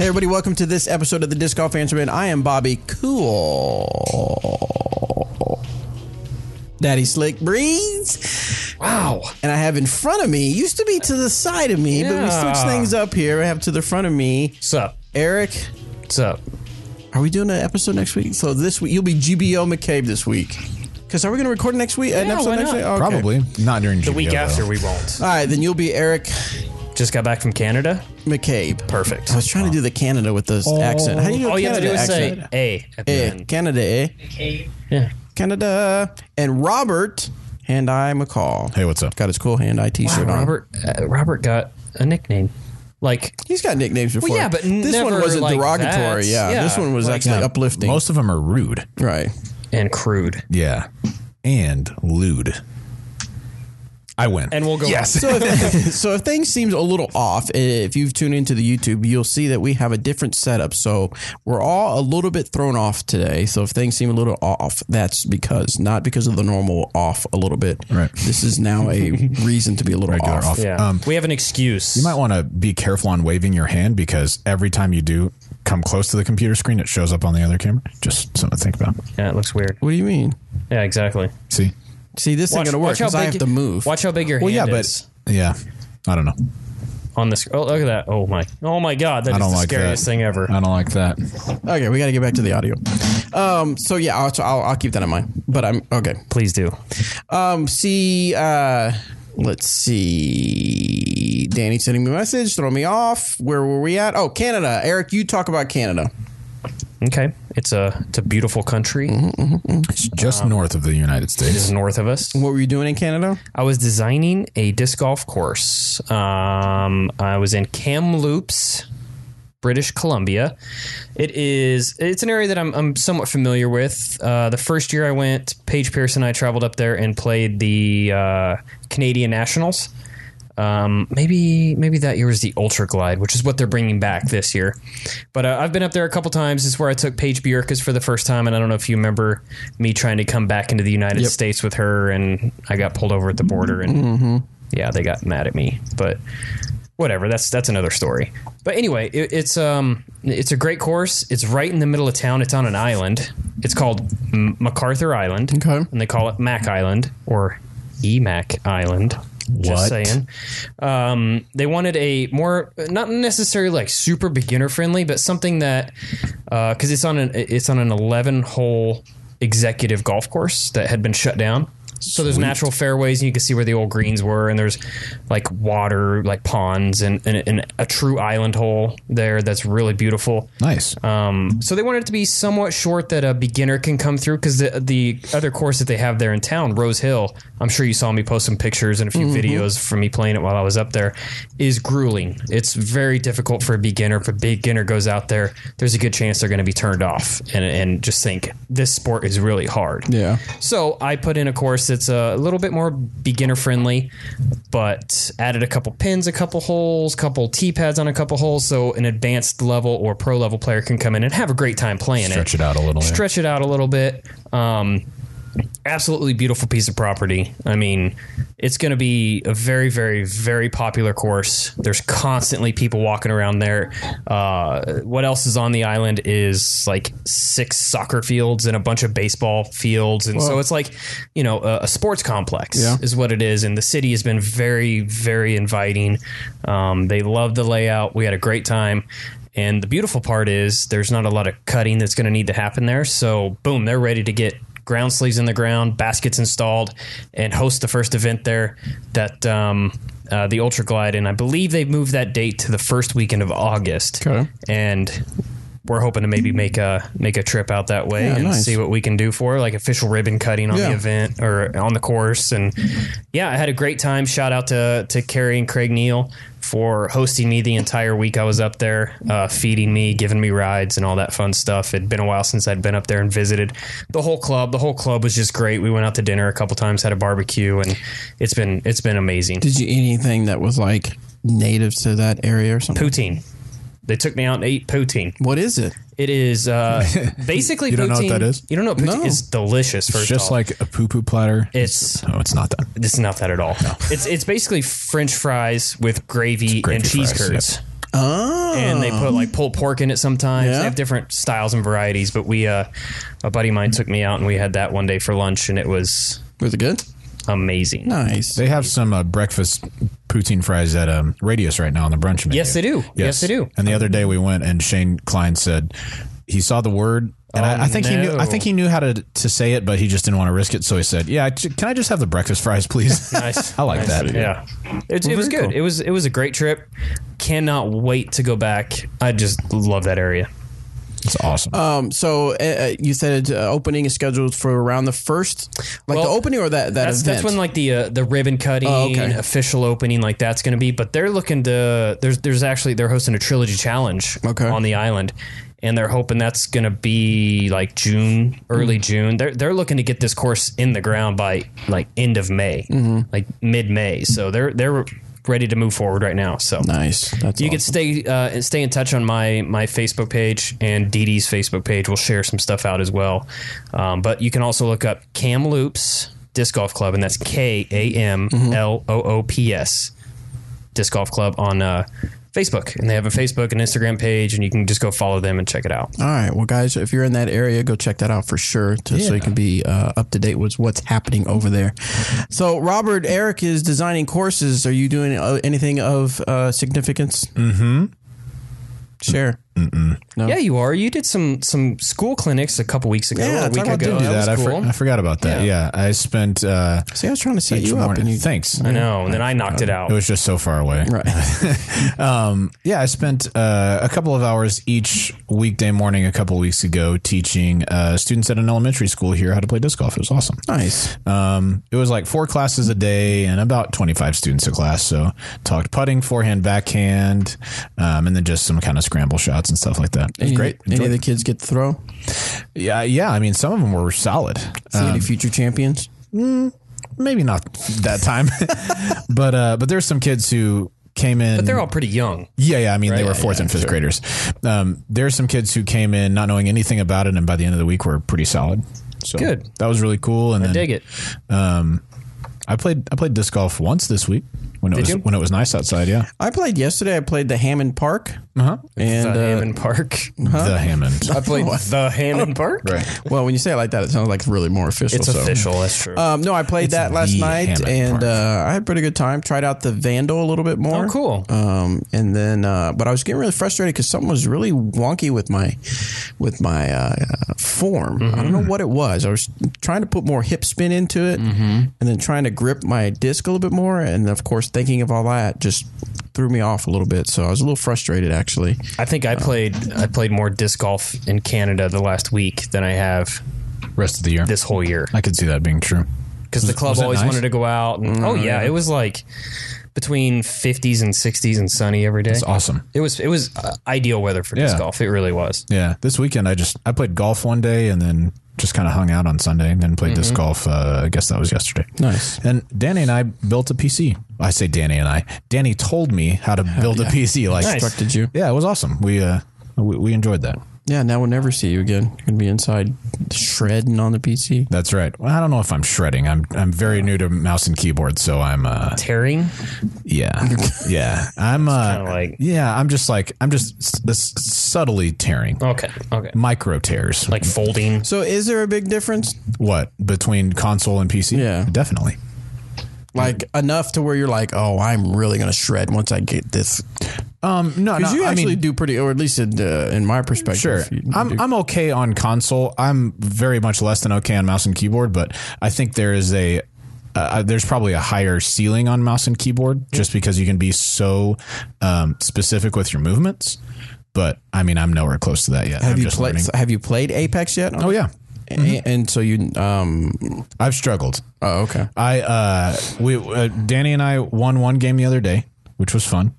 Hey everybody, welcome to this episode of the Disc Golf Answerman. I am Bobby Cool. Daddy Slick Breeze. Wow. And I have in front of me, used to be to the side of me, but we switched things up here. I have to the front of me. What's up? Eric. What's up? Are we doing an episode next week? So this week, you'll be GBO McCabe this week. Because are we going to record next week? An episode next week? Okay. Probably. Not during GBO, The week after though. we won't. All right, then you'll be Eric Just got back from Canada. McCabe. Perfect. I was trying to do the Canada with this accent. How do you do a All you have to Canada do is accent? say A at the end. Canada, eh? Yeah. Canada. And Robert Hand-Eye McCall. Hey, what's up? Got his cool Hand-Eye t-shirt on. Robert got a nickname. Like, He's got nicknames before. well, yeah, but this never one wasn't like derogatory. that. Yeah, this one was like, actually uplifting. Most of them are rude. Right. and crude. Yeah. And lewd. I win. And we'll go on. So if things seems a little off, if you've tuned into the YouTube, you'll see that we have a different setup. So we're all a little bit thrown off today. So if things seem a little off, that's not because of the normal off a little bit. Right. This is now a reason to be a little Regular off. off. Yeah. We have an excuse. You might want to be careful on waving your hand because every time you do come close to the computer screen, it shows up on the other camera. Just something to think about. Yeah, it looks weird. What do you mean? Yeah, exactly. See, this ain't going to work because I have to move. Watch how big your hand is. Yeah, I don't know. On this. Oh, look at that. Oh my God. That is the scariest thing ever. I don't like that. Okay, we got to get back to the audio. So yeah, I'll keep that in mind. But I'm okay. Please do. Let's see. Danny sending me a message, throw me off. Where were we at? Oh, Canada. Eric, you talk about Canada. Okay. It's a beautiful country. It's just north of the United It States. is north of us. What were you doing in Canada? I was designing a disc golf course. I was in Kamloops, British Columbia. It's an area that I'm somewhat familiar with. The first year I went, Paige Pierce and I traveled up there and played the Canadian Nationals. Maybe that year was the Ultra Glide, which is what they're bringing back this year. But I've been up there a couple times. This is where I took Paige Bjerkes for the first time, and I don't know if you remember me trying to come back into the United States with her, and I got pulled over at the border, and yeah, they got mad at me. But whatever, that's another story. But anyway, it's a great course. It's right in the middle of town. It's on an island. It's called MacArthur Island, Okay. and they call it Mac Island or EMAC Island. Just saying. They wanted a more, not necessarily like super beginner friendly, but something that, because it's on an 11-hole executive golf course that had been shut down. So there's natural fairways, and you can see where the old greens were, and there's like water, like ponds, and a true island hole there that's really beautiful. Nice. So they wanted it to be somewhat short that a beginner can come through, because the other course that they have there in town, Rose Hill, I'm sure you saw me post some pictures and a few videos from me playing it while I was up there, is grueling. It's very difficult for a beginner. If a beginner goes out there, there's a good chance they're going to be turned off and just think this sport is really hard. Yeah. So I put in a course that's a little bit more beginner friendly, but added a couple pins, a couple holes, couple tee pads on a couple holes, so an advanced level or pro level player can come in and have a great time playing Stretch it out a little. Stretch it out a little bit. Absolutely beautiful piece of property. I mean, it's going to be a very, very, very popular course. There's constantly people walking around there. What else is on the island is like 6 soccer fields and a bunch of baseball fields. And so it's like, a sports complex is what it is. And the city has been very, very inviting. They love the layout. We had a great time. And the beautiful part is there's not a lot of cutting that's going to need to happen there. So boom, they're ready to get ground sleeves in the ground, baskets installed, and host the first event there, that the Ultra Glide. And I believe they've moved that date to the first weekend of August. Okay. And we're hoping to maybe make a trip out that way and see what we can do for like official ribbon cutting on the event or on the course. And yeah, I had a great time. Shout out to Carrie and Craig Neal for hosting me the entire week I was up there, feeding me, giving me rides and all that fun stuff. It'd been a while since I'd been up there and visited the whole club. The whole club was just great. We went out to dinner a couple times, had a barbecue, and it's been amazing. Did you eat anything that was like native to that area or something? Poutine. They took me out and ate poutine. What is it? It is basically You poutine. don't know what that is? You don't know what poutine No. is? Delicious. It's just like a poo-poo platter. It's not that. It's not that at all. No. It's basically French fries with gravy and cheese fries, curds. And they put like pulled pork in it sometimes. Yeah. They have different styles and varieties, but a buddy of mine took me out and we had that one day for lunch, and it was Was it good? amazing. Nice. They have some breakfast poutine fries at Radius right now on the brunch menu. Yes, they do. Yes, they do. And the other day we went, and Shane Klein said he saw the word, and I think he knew. I think he knew how to say it, but he just didn't want to risk it. So he said, "Yeah, can I just have the breakfast fries, please?" Nice. I like that. Yeah, it was good. cool. It was a great trip. Cannot wait to go back. I just love that area. It's awesome. So you said opening is scheduled for around the first, like the opening or that event? That's when like the ribbon cutting, official opening, like that's going to be. But they're looking to there's actually they're hosting a trilogy challenge on the island, and they're hoping that's going to be like June, early June. They're looking to get this course in the ground by like end of May, like mid May. So they're ready to move forward right now. So nice. That's you awesome. can stay in touch on my Facebook page, and Dee Dee's Facebook page. We'll share some stuff out as well. But you can also look up Kamloops Disc Golf Club, and that's KAMLOOPS Disc Golf Club on Facebook, and they have a Facebook and Instagram page, and you can just go follow them and check it out. All right. Well, guys, if you're in that area, go check that out for sure so you can be up to date with what's happening over there. So, Robert, Eric is designing courses. Are you doing anything of significance? Mm-hmm. Share. No? Yeah, you are. You did some school clinics a couple weeks ago, Yeah, a week talk about ago. doing That was cool. I forgot about that. Yeah, I spent. See, I was trying to set you up. And you, Thanks. I know, and then I knocked it out. It was just so far away. Right. Yeah, I spent a couple of hours each weekday morning a couple of weeks ago teaching students at an elementary school here how to play disc golf. It was awesome. Nice. It was like 4 classes a day and about 25 students a class. So talked putting, forehand, backhand, and then just some kind of scramble shots and stuff like that. It was great. Any of the kids get to throw? Yeah. I mean, some of them were solid. See any future champions? Maybe not that time, but there's some kids who came in. But they're all pretty young. Yeah. I mean, they were 4th and 5th graders. There's some kids who came in not knowing anything about it, and by the end of the week were pretty solid. So Good. That was really cool. And I dig it. I played disc golf once this week when it was nice outside. Yeah, I played yesterday. I played the Hammond Park. Uh-huh. And The Hammond Park. the Hammond. I played the Hammond Park. Right. well, when you say it like that, it sounds like really more official. It's official. That's true. No, I played that last the night, Hammond and Park. I had a pretty good time. Tried out the Vandal a little bit more. Oh, cool. And then, but I was getting really frustrated because something was really wonky with my form. I don't know what it was. I was trying to put more hip spin into it, and then trying to grip my disc a little bit more, and of course, thinking of all that just threw me off a little bit. So I was a little frustrated, actually. I think I played more disc golf in Canada the last week than I have Rest of the year. this whole year, I could see that being true. because the club was it always nice? wanted to go out. And, oh yeah, it was like between 50s and 60s and sunny every day. It's awesome. It was ideal weather for disc Yeah. golf. It really was. Yeah. This weekend I played golf one day and then just kind of hung out on Sunday and then played disc golf. I guess that was yesterday. Nice. And Danny and I built a PC. I say Danny and I. Danny told me how to build a PC. Like, Nice. Instructed you. yeah, it was awesome. We enjoyed that. Yeah, now we'll never see you again. You're gonna be inside shredding on the PC. That's right. Well, I don't know if I'm shredding. I'm very new to mouse and keyboard, so I'm Tearing. yeah. I'm kinda like- I'm just subtly tearing. Okay. Micro tears. Like folding. So, is there a big difference? What? Between console and PC? Yeah. Definitely. Like enough to where you're like, oh, I'm really gonna shred once I get this. No, Because you actually do pretty, or at least in my perspective. Sure. I'm okay on console. I'm very much less than okay on mouse and keyboard, but I think there is there's probably a higher ceiling on mouse and keyboard just because you can be so specific with your movements. But I mean, I'm nowhere close to that yet. Have you played Apex yet? Oh yeah. And so you, I've struggled. oh, okay. Danny and I won one game the other day, which was fun.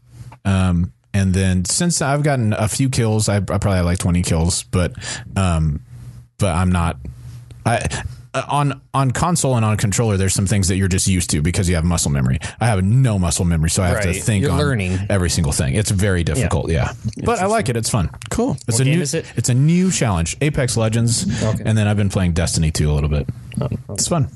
And then since I've gotten a few kills, I probably have like 20 kills, but I'm not. On console and on controller, there's some things that you're just used to because you have muscle memory. I have no muscle memory, so I have to Right. think You're on learning. every single thing. It's very difficult, yeah. But I like it. It's fun. Cool. It's What a game new. is it? It's a new challenge. Apex Legends, Okay. and then I've been playing Destiny 2 a little bit. It's fun.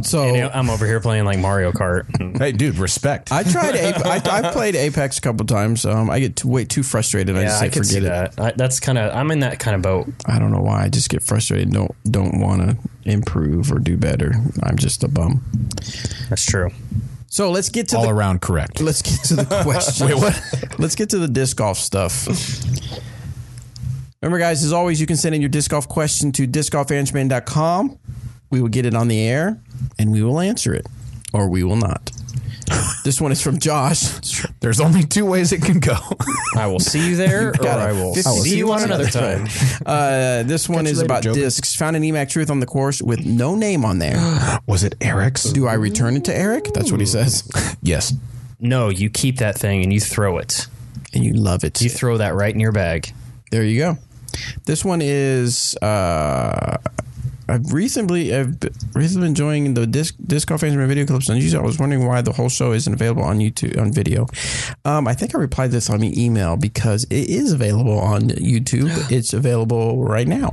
So I'm over here playing like Mario Kart. Hey, dude, respect. I tried. I've played Apex a couple times. I get way too frustrated. I just say I could see forget it. that. I'm in that kind of boat. I don't know why. I just get frustrated. Don't want to improve or do better. I'm just a bum. That's true. So let's get to all around correct. Let's get to the question. Wait, what? Let's get to the disc golf stuff. Remember, guys, as always, you can send in your disc golf question to discgolfansman.com. We will get it on the air, and we will answer it, or we will not. This one is from Josh. There's only two ways it can go. I will see you there, or I will see you on another time. This one is about discs. Found an EMAC Truth on the course with no name on there. Was it Eric's? Do I return it to Eric? That's what he says. Yes. No, you keep that thing and you throw it. And you love it. You throw that right in your bag. There you go. This one is... I've recently been enjoying the disc golf fans video clips on YouTube. I was wondering why the whole show isn't available on YouTube on video. I think I replied this on the email because it is available on YouTube. It's available right now.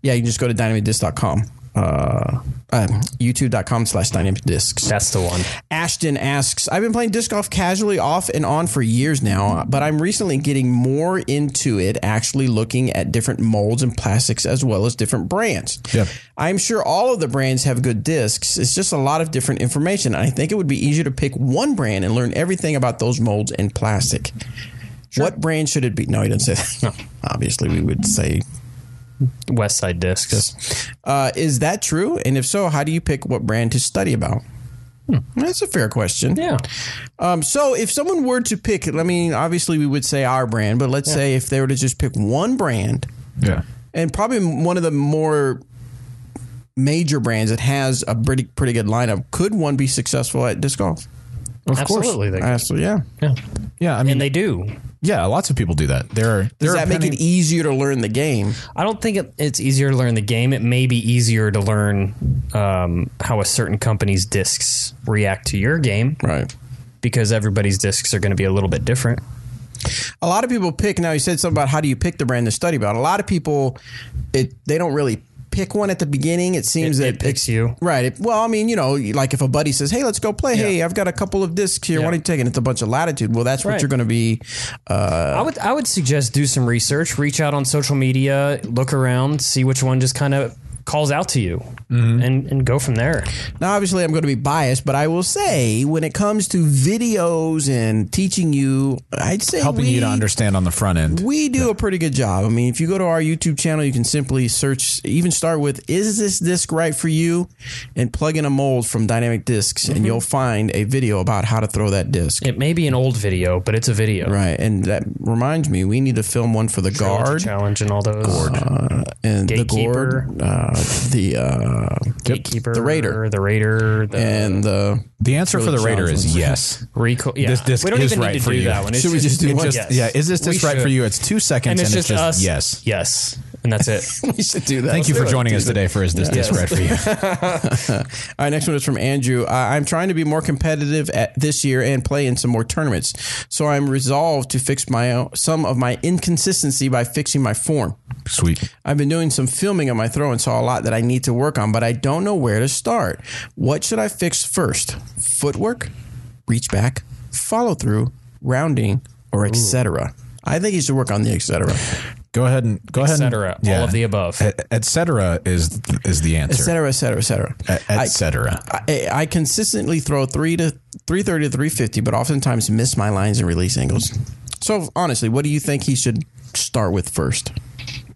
Yeah, you can just go to dynamicdisc.com. YouTube.com/dynamicdiscs. That's the one. Ashton asks, I've been playing disc golf casually off and on for years now, but I'm recently getting more into it, actually looking at different molds and plastics as well as different brands. Yep. I'm sure all of the brands have good discs. It's just a lot of different information. I think it would be easier to pick one brand and learn everything about those molds and plastic. Sure. What brand should it be? No, he didn't say that. No. Obviously, we would say West Side Discs. Is that true? And if so, how do you pick what brand to study about? That's a fair question. Yeah. So if someone were to pick, I mean, obviously we would say our brand, but let's say if they were to just pick one brand, and probably one of the more major brands that has a pretty good lineup, could one be successful at disc golf? Of Absolutely, course. Absolutely, yeah. I mean, and they do. Yeah, lots of people do that. Does that make it easier to learn the game? I don't think it's easier to learn the game. It may be easier to learn how a certain company's discs react to your game. Right. Because everybody's discs are going to be a little bit different. A lot of people pick, now you said something about how do you pick the brand to study about. A lot of people, they don't really pick one at the beginning. It seems that it picks you. Right. Well, I mean, like if a buddy says, hey, let's go play. Yeah. Hey, I've got a couple of discs here. Why don't you take it? It's a bunch of latitude. Well, that's what you're going to be. I would suggest do some research, reach out on social media, look around, see which one just kind of calls out to you and go from there. Now, obviously, I'm going to be biased, but I will say when it comes to videos and teaching you, I'd say helping you to understand on the front end. We do a pretty good job. I mean, if you go to our YouTube channel, you can simply search, even start with, is this disc right for you? And plug in a mold from Dynamic Discs, and you'll find a video about how to throw that disc. It may be an old video, but it's a video. Right. And that reminds me, we need to film one for the guard. Challenge and all those. And Gatekeeper. The gourd. Gatekeeper, the Raider, and the answer for the Raider is yes. Yeah. This disc we don't is even right need to for do you. that one. Should we just do one? Yes. Yeah, is this disc right for you? It's 2 seconds, and it's just us. Yes. And that's it. We should do that. Thank you for joining us today for Is This Disc Right For You? All right, next one is from Andrew. I'm trying to be more competitive this year and play in some more tournaments. So I'm resolved to fix some of my inconsistency by fixing my form. Sweet. I've been doing some filming of my throw and saw a lot that I need to work on, but I don't know where to start. What should I fix first? Footwork, reach back, follow through, rounding, or etc.? I think you should work on the etc. Go ahead and etc. All of the above. Etc. is the answer. Etc. I consistently throw 330 to 350, but oftentimes miss my lines and release angles. So honestly, what do you think he should start with first?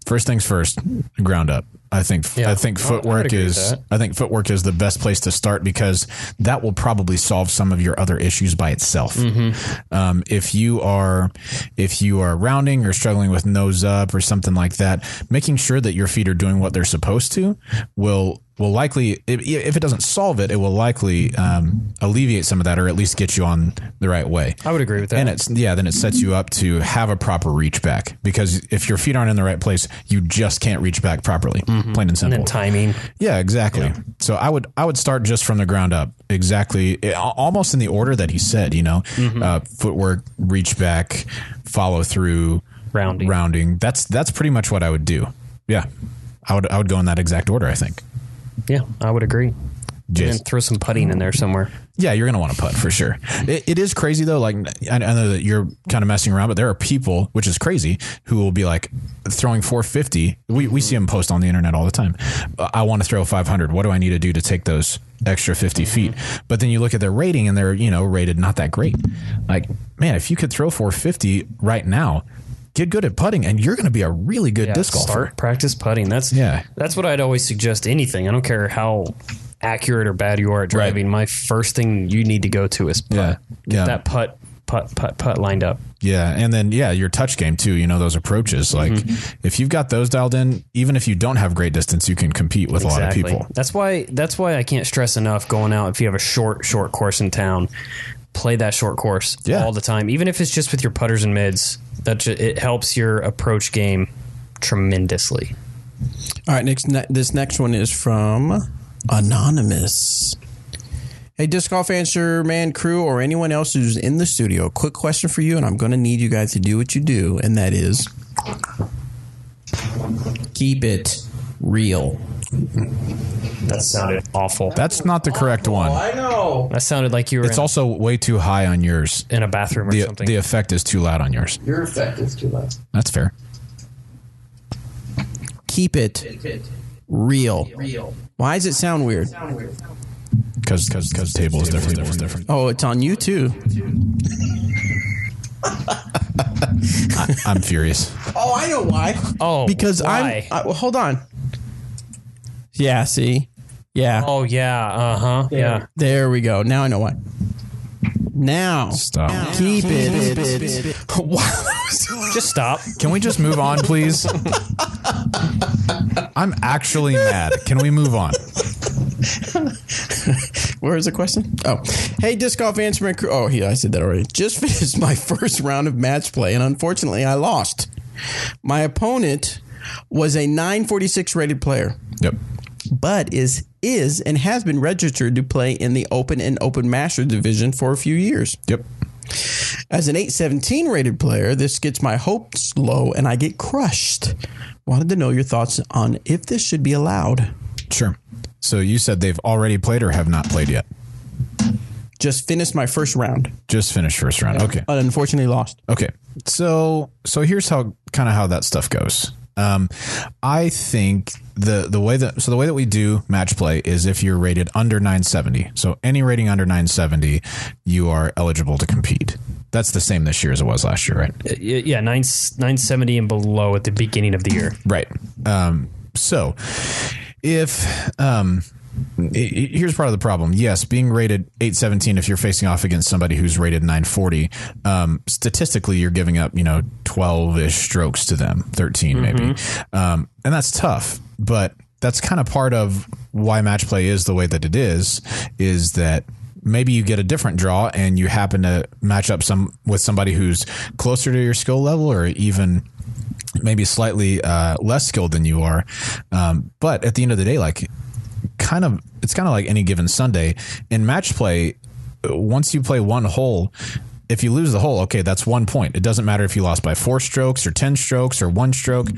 First things first, ground up. I think footwork is the best place to start because that will probably solve some of your other issues by itself. If you are rounding or struggling with nose up or something like that, making sure that your feet are doing what they're supposed to will likely, if it doesn't solve it, it will likely alleviate some of that or at least get you on the right way. I would agree with that. And then it sets you up to have a proper reach back because if your feet aren't in the right place, you just can't reach back properly. Plain and simple. And then timing. Yeah, exactly. Yeah. So I would start just from the ground up, exactly, almost in the order that he said. Footwork, reach back, follow through, rounding. That's pretty much what I would do. Yeah, I would go in that exact order, I think. Yeah, I would agree. And throw some putting in there somewhere. Yeah, you're going to want to putt for sure. It is crazy though. Like I know that you're kind of messing around, but there are people, which is crazy, who will be like throwing 450. We see them post on the internet all the time. I want to throw 500. What do I need to do to take those extra 50 feet? But then you look at their rating and they're, rated not that great. Like, man, if you could throw 450 right now, get good at putting, and you're going to be a really good disc golfer. Start practice putting. That's what I'd always suggest. Anything. I don't care how accurate or bad you are at driving. Right. My first thing you need to go to is putt. Get that putt lined up. Yeah, and then your touch game too. Those approaches. Like if you've got those dialed in, even if you don't have great distance, you can compete with a lot of people. That's why I can't stress enough going out. If you have a short course in town, play that short course all the time, even if it's just with your putters and mids. It helps your approach game tremendously. All right, this next one is from Anonymous. Hey, Disc Golf Answer Man crew or anyone else who's in the studio, quick question for you, and I'm going to need you guys to do what you do, and that is keep it real. That sounded awful. That's not the correct one. I know. That sounded like you were. It's also way too high on yours. In a bathroom or something. The effect is too loud on yours. Your effect is too loud. That's fair. Keep it real. Why does it sound weird? Because the table is different. Oh, it's on you too. I'm furious. Oh, I know why. Oh, because why? well, hold on. Yeah, see? Yeah. Oh, yeah. Uh-huh. Yeah. There we go. Now I know why. Now. Stop. Keep it. Just stop. Can we just move on, please? I'm actually mad. Can we move on? Where is the question? Oh. Hey, Disc Golf Answer crew. Oh, yeah, I said that already. Just finished my first round of match play, and unfortunately, I lost. My opponent was a 946 rated player. Yep. But is and has been registered to play in the Open and Open Master division for a few years. Yep. As an 817 rated player, this gets my hopes low and I get crushed. Wanted to know your thoughts on if this should be allowed. Sure. So you said they've already played or have not played yet? Just finished my first round. Just finished first round. Okay. But unfortunately lost. Okay. So here's how that stuff goes. I think the way that we do match play is if you're rated under 970. So any rating under 970, you are eligible to compete. That's the same this year as it was last year, right? Yeah, 970 and below at the beginning of the year. Right. So if here's part of the problem. Yes, being rated 817, if you're facing off against somebody who's rated 940, statistically you're giving up 12-ish strokes to them, 13 maybe, and that's tough. But that's kind of part of why match play is the way that it is that maybe you get a different draw and you happen to match up with somebody who's closer to your skill level or even maybe slightly less skilled than you are. But at the end of the day, it's kind of like any given Sunday in match play. Once you play one hole, if you lose the hole, okay, that's 1 point. It doesn't matter if you lost by 4 strokes or 10 strokes or 1 stroke.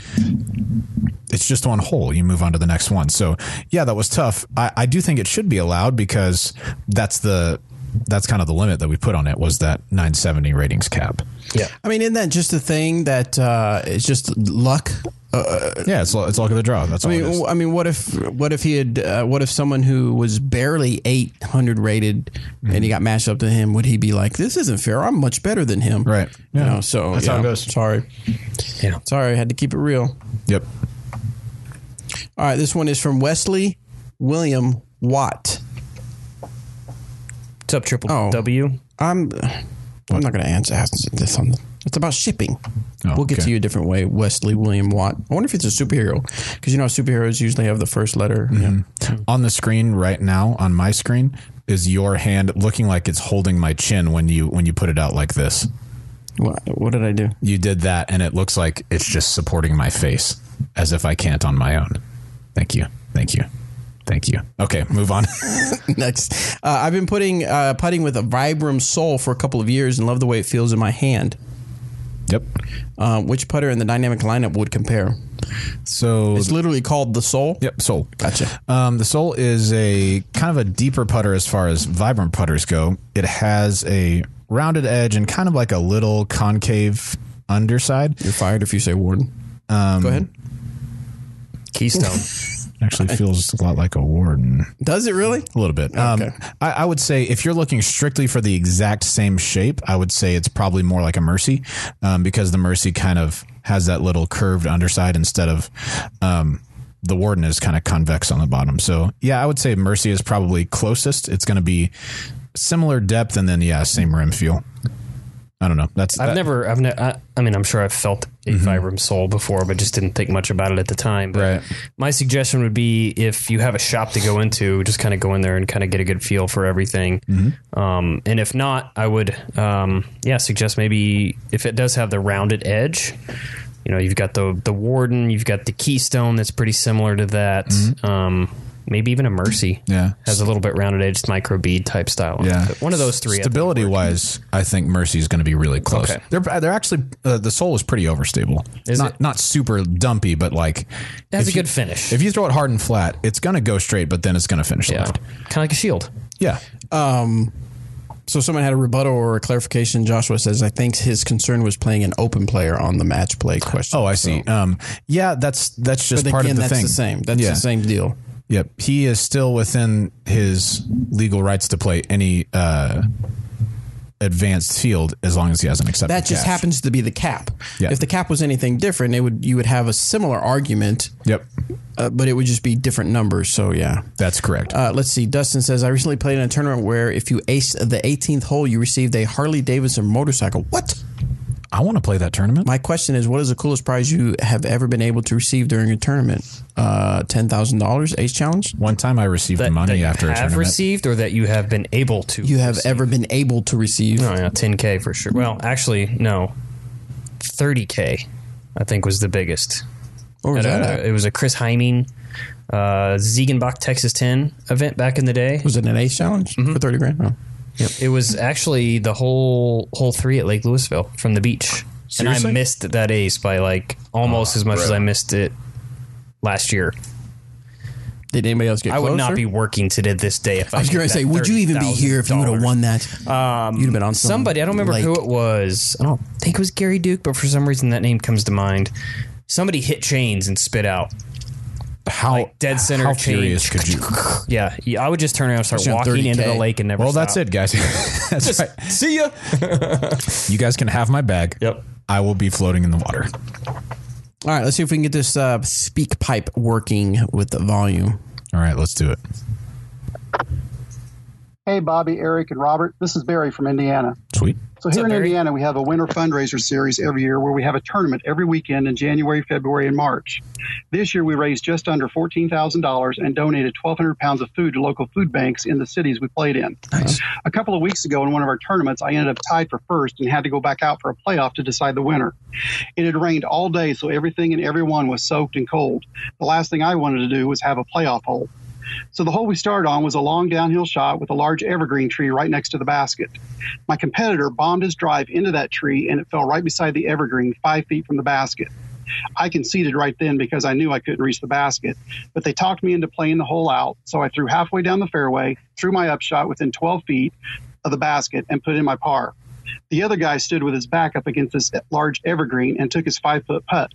It's just one hole. You move on to the next one. So yeah, that was tough. I do think it should be allowed because that's kind of the limit that we put on it, was that 970 ratings cap. Yeah. I mean, isn't that just a thing that it's just luck? Yeah, it's luck of the draw. That's all it is. I mean, what if someone who was barely 800 rated and he got matched up to him, would he be like, this isn't fair, I'm much better than him? Right. Yeah. So that's how it goes. Sorry. Yeah. Sorry, I had to keep it real. Yep. All right, this one is from Wesley William Watt. What's up, Triple W? I'm not going to answer this on. It's about shipping. We'll get to you a different way, Wesley William Watt. I wonder if it's a superhero, because superheroes usually have the first letter. Mm-hmm. On the screen right now, on my screen, is your hand looking like it's holding my chin when you put it out like this. What did I do? You did that, and it looks like it's just supporting my face, as if I can't on my own. Thank you. Okay, move on. Next. I've been putting with a Vibram Soul for a couple of years and love the way it feels in my hand. Yep. Which putter in the dynamic lineup would compare? So It's literally called the Soul. Yep, Soul. Gotcha. The Soul is a kind of a deeper putter as far as vibrant putters go. It has a rounded edge and kind of like a little concave underside. You're fired if you say Warden. Go ahead. Keystone. Actually feels a lot like a Warden. Does it really? A little bit. Okay. I would say if you're looking strictly for the exact same shape, I would say it's probably more like a Mercy, because the Mercy kind of has that little curved underside instead of the Warden is kind of convex on the bottom. So yeah, I would say Mercy is probably closest. It's going to be similar depth and then same rim feel. I don't know. I mean, I'm sure I've felt a Vibram Soul before, but just didn't think much about it at the time. But Right. my suggestion would be if you have a shop to go into, just kind of go in there and kind of get a good feel for everything. And if not, I would, suggest maybe if it does have the rounded edge, you've got the Warden, you've got the Keystone that's pretty similar to that. Maybe even a Mercy. Yeah. Has a little bit rounded edge, micro bead type style. Yeah. One of those three. Stability wise, I think Mercy is going to be really close. Okay. They're actually the Soul is pretty overstable. Is not it? not super dumpy, but like It has a if you- good finish. If you throw it hard and flat, it's going to go straight, but then it's going to finish left. Kind of like a shield. Yeah. So someone had a rebuttal or a clarification. Joshua says, I think his concern was playing an open player on the match play question. Oh, I see. That's just But part again, of the that's thing. the same. That's the same deal. Yep. He is still within his legal rights to play any advanced field as long as he has an accepted That just cash. happens to be the cap. Yeah. If the cap was anything different, you would have a similar argument. Yep. But it would just be different numbers. So yeah. That's correct. Let's see. Dustin says, I recently played in a tournament where if you aced the 18th hole, you received a Harley Davidson motorcycle. What? I want to play that tournament. My question is, what is the coolest prize you have ever been able to receive during a tournament? $10,000 Ace Challenge? One time I received money that after you a have tournament. received or that you have been able to You have receive? ever been able to receive? Oh, yeah, 10K for sure. Well, actually, no. 30K, I think, was the biggest. What was that at? It was a Chris Heiming Ziegenbach Texas 10 event back in the day. Was it an Ace Challenge for 30 grand? No. Yep. It was actually the whole hole 3 at Lake Louisville from the beach. Seriously? And I missed that ace by like almost as much as I missed it last year. Did anybody else get I closer? would not be working to this day if I I was going to say, would you even be here if you would have won that? You'd have been on Somebody, I don't remember who it was. I don't think it was Gary Duke, but for some reason that name comes to mind. Somebody hit chains and spit out. How Dead center how chain. furious could you? Yeah, I would just turn around and start Especially on walking into 30K. the lake and never Well, stop. that's it, guys. That's right. See ya. You guys can have my bag. Yep. I will be floating in the water. All right, let's see if we can get this speak pipe working with the volume. All right, let's do it. Hey, Bobby, Eric, and Robert. This is Barry from Indiana. Sweet. So here up, in Barry? Indiana, we have a winter fundraiser series every year where we have a tournament every weekend in January, February, and March. This year, we raised just under $14,000 and donated 1,200 pounds of food to local food banks in the cities we played in. Nice. A couple of weeks ago in one of our tournaments, I ended up tied for first and had to go back out for a playoff to decide the winner. It had rained all day, so everything and everyone was soaked and cold. The last thing I wanted to do was have a playoff hole. So the hole we started on was a long downhill shot with a large evergreen tree right next to the basket. My competitor bombed his drive into that tree, and it fell right beside the evergreen 5 feet from the basket. I conceded right then because I knew I couldn't reach the basket, but they talked me into playing the hole out, so I threw halfway down the fairway, threw my upshot within 12 feet of the basket, and put in my par. The other guy stood with his back up against this large evergreen and took his 5-foot putt.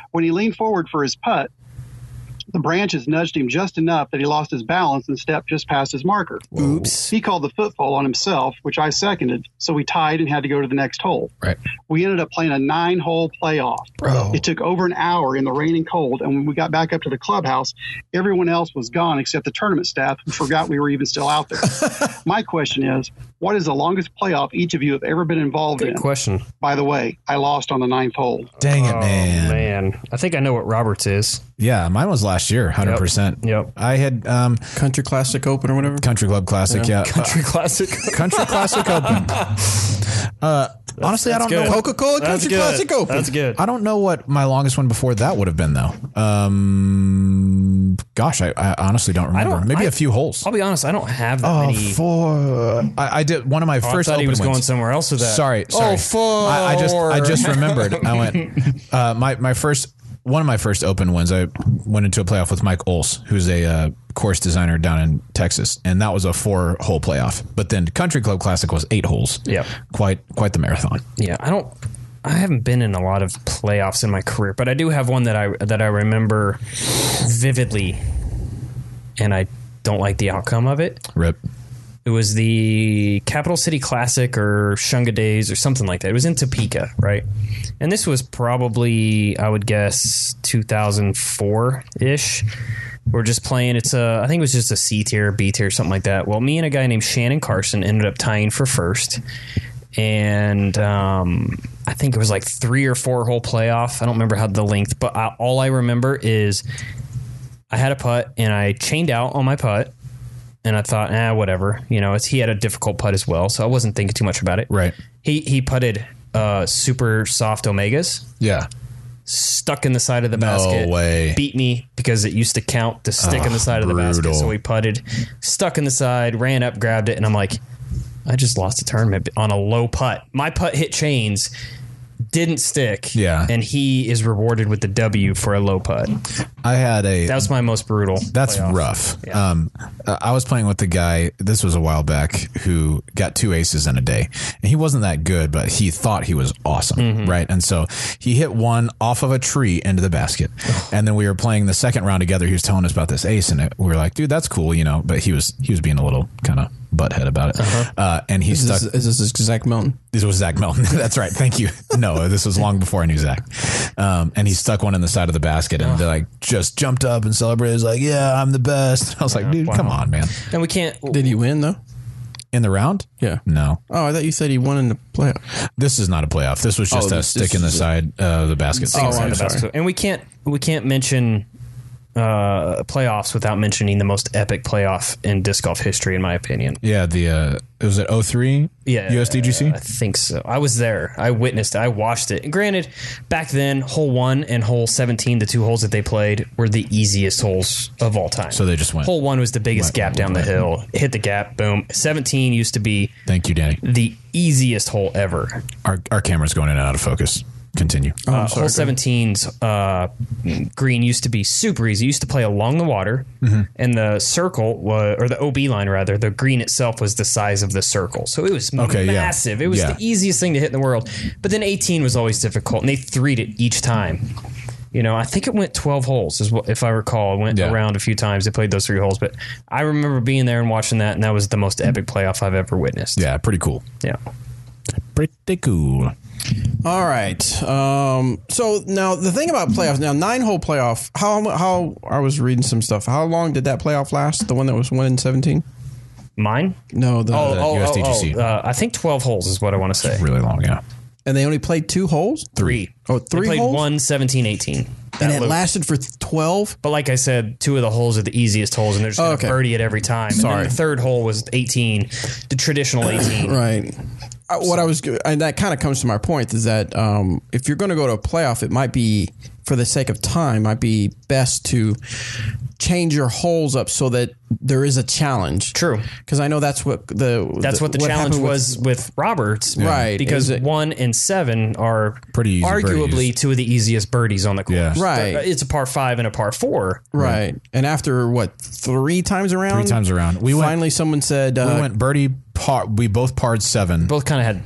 When he leaned forward for his putt, the branches nudged him just enough that he lost his balance and stepped just past his marker. Oops. He called the football on himself, which I seconded, so we tied and had to go to the next hole. Right. We ended up playing a 9-hole playoff. Bro. It took over an hour in the rain and cold, and when we got back up to the clubhouse, everyone else was gone except the tournament staff who forgot we were even still out there. My question is, what is the longest playoff each of you have ever been involved in? Good question. By the way, I lost on the 9th hole. Dang it, Oh, man. man. I think I know what Roberts is. Yeah, mine was last year, 100%. Yep. I had Country Classic Open or whatever? Country Club Classic, yeah. Country Classic. Country Classic Open. Honestly, I don't know. Coca-Cola Country Classic Open. That's good. I don't know what my longest one before that would have been, though. Gosh, I honestly don't remember. Maybe a few holes. I'll be honest, I don't have that many. I did one of my first I thought open he was wins. going somewhere else with that. Sorry. four. I just remembered. I went one of my first open wins. I went into a playoff with Mike Ols, who's a course designer down in Texas, and that was a 4-hole playoff. But then Country Club Classic was 8 holes. Yeah, quite the marathon. Yeah, I haven't been in a lot of playoffs in my career, but I do have one that I remember vividly, and I don't like the outcome of it. Rip. It was the Capital City Classic or Shunga Days or something like that. It was in Topeka, right? And this was probably, I would guess, 2004-ish. We're just playing. I think it was just a C tier, B tier, something like that. Well, me and a guy named Shannon Carson ended up tying for first. And I think it was like 3 or 4 hole playoff. I don't remember how the length, but all I remember is I had a putt and I chained out on my putt. And I thought, whatever. You know, he had a difficult putt as well, so I wasn't thinking too much about it. Right. He putted super soft Omegas. Yeah. Stuck in the side of the basket. No way. Beat me because it used to count to stick in the side of the basket. So he putted, stuck in the side, ran up, grabbed it, and I'm like, I just lost a tournament on a low putt. My putt hit chains, didn't stick. Yeah. And he is rewarded with the W for a low putt. That was my most brutal. That's playoff. rough. Yeah. I was playing with a guy, this was a while back, who got 2 aces in a day. And he wasn't that good, but he thought he was awesome, right? And so he hit one off of a tree into the basket. And then we were playing the second round together. He was telling us about this ace, and we were like, dude, that's cool, you know. But he was being a little kind of butthead about it. And he stuck. Is this Zach Melton? This was Zach Melton. That's right. Thank you. No, this was long before I knew Zach. And he stuck one in the side of the basket, and they like just jumped up and celebrated. He's like, yeah, I'm the best. I was like, dude, come on, man. And we can't. Did he win though? In the round? Yeah. No. Oh, I thought you said he won in the playoff. This is not a playoff. This was just a stick in the side of the basket. I'm sorry. And we can't mention playoffs without mentioning the most epic playoff in disc golf history, in my opinion. Yeah, it was at 03? Yeah, USDGC? I think so. I was there. I witnessed it. I watched it. And granted, back then, hole 1 and hole 17, the 2 holes that they played, were the easiest holes of all time. So they just went. Hole 1 was the biggest gap down the hill. Hit the gap, boom. 17 used to be. Thank you, Danny. The easiest hole ever. Our camera's going in and out of focus. Continue. Hole 17's green used to be super easy. You used to play along the water, and the circle, or the OB line rather, the green itself was the size of the circle. So it was massive. It was the easiest thing to hit in the world. But then 18 was always difficult, and they 3'd it each time. You know, I think it went 12 holes, if I recall. It went around a few times. They played those 3 holes. But I remember being there and watching that, and that was the most epic playoff I've ever witnessed. Yeah, pretty cool. Yeah. Pretty cool. All right. So now the thing about playoffs, now 9-hole playoff, how I was reading some stuff. How long did that playoff last? The one that was won in 17? Mine? No, the USDGC. I think 12 holes is what I want to say. It's really long, yeah. And they only played 2 holes? 3. Oh, 3 they played holes? 1, 17, 18. And it lasted for 12? But like I said, 2 of the holes are the easiest holes, and they're just going to birdie it every time. And then the third hole was 18, the traditional 18. Right. And that kind of comes to my point is that if you're going to go to a playoff, it might be, for the sake of time, might be best to change your holes up so that there is a challenge. True. Because I know that's what the challenge was with Roberts. Yeah. Right. Because 1 and 7 are pretty easy arguably birdies. 2 of the easiest birdies on the course. Yeah. Right. It's a par 5 and a par 4. Right. And after, 3 times around? 3 times around. Finally someone said... we went birdie, par. We both parred 7. Both kind of had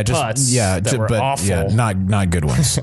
putts that were awful. Yeah, not good ones.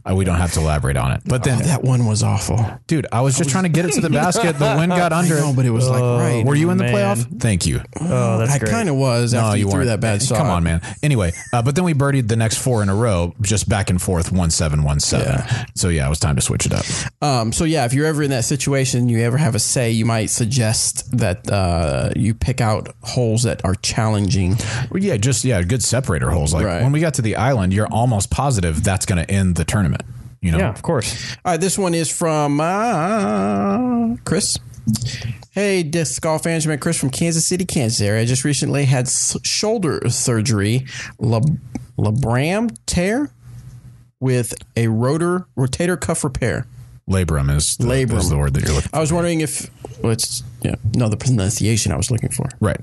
We don't have to elaborate on it. But then that one was awful. Dude, I was just trying to get it to the basket. The wind got under. No, but it was right. Were you in the playoff? Thank you. Oh, that's I great. kind of was after you threw that bad shot. Come on, man. Anyway, but then we birdied the next 4 in a row, just back and forth, 1-7, 1-7. Yeah. So yeah, it was time to switch it up. If you're ever in that situation, you ever have a say, you might suggest that you pick out holes that are challenging. Well, yeah, good separator holes. Like when we got to the island, you're almost positive that's going to end the tournament. You know? Yeah, of course. All right, this one is from Chris. Hey, disc golf fans, Chris from Kansas City, Kansas area. I just recently had shoulder surgery, labrum tear with a rotator cuff repair. Labrum is the word that you're looking for. I was wondering if the pronunciation I was looking for. Right.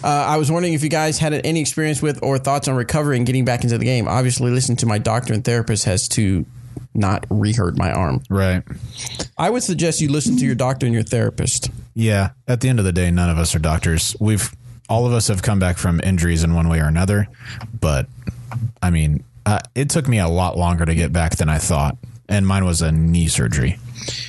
I was wondering if you guys had any experience with or thoughts on recovery and getting back into the game. Obviously, listening to my doctor and therapist has to not re-hurt my arm. Right. I would suggest you listen to your doctor and your therapist. Yeah. At the end of the day, none of us are doctors. All of us have come back from injuries in one way or another. But, I mean, it took me a lot longer to get back than I thought. And mine was a knee surgery.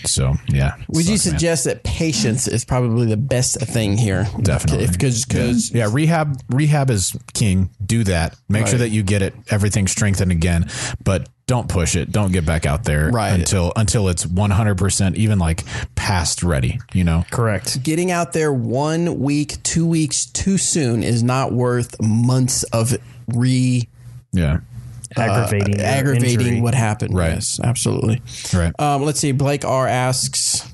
So, yeah. Would you suggest that patience is probably the best thing here? Definitely. Because rehab is king. Do that. Make sure that you get everything strengthened again. But don't push it. Don't get back out there until it's 100% even like past ready, you know? Correct. Getting out there 1 week, 2 weeks too soon is not worth months of aggravating what happened. Right. Yes, absolutely. Right. Let's see. Blake R asks,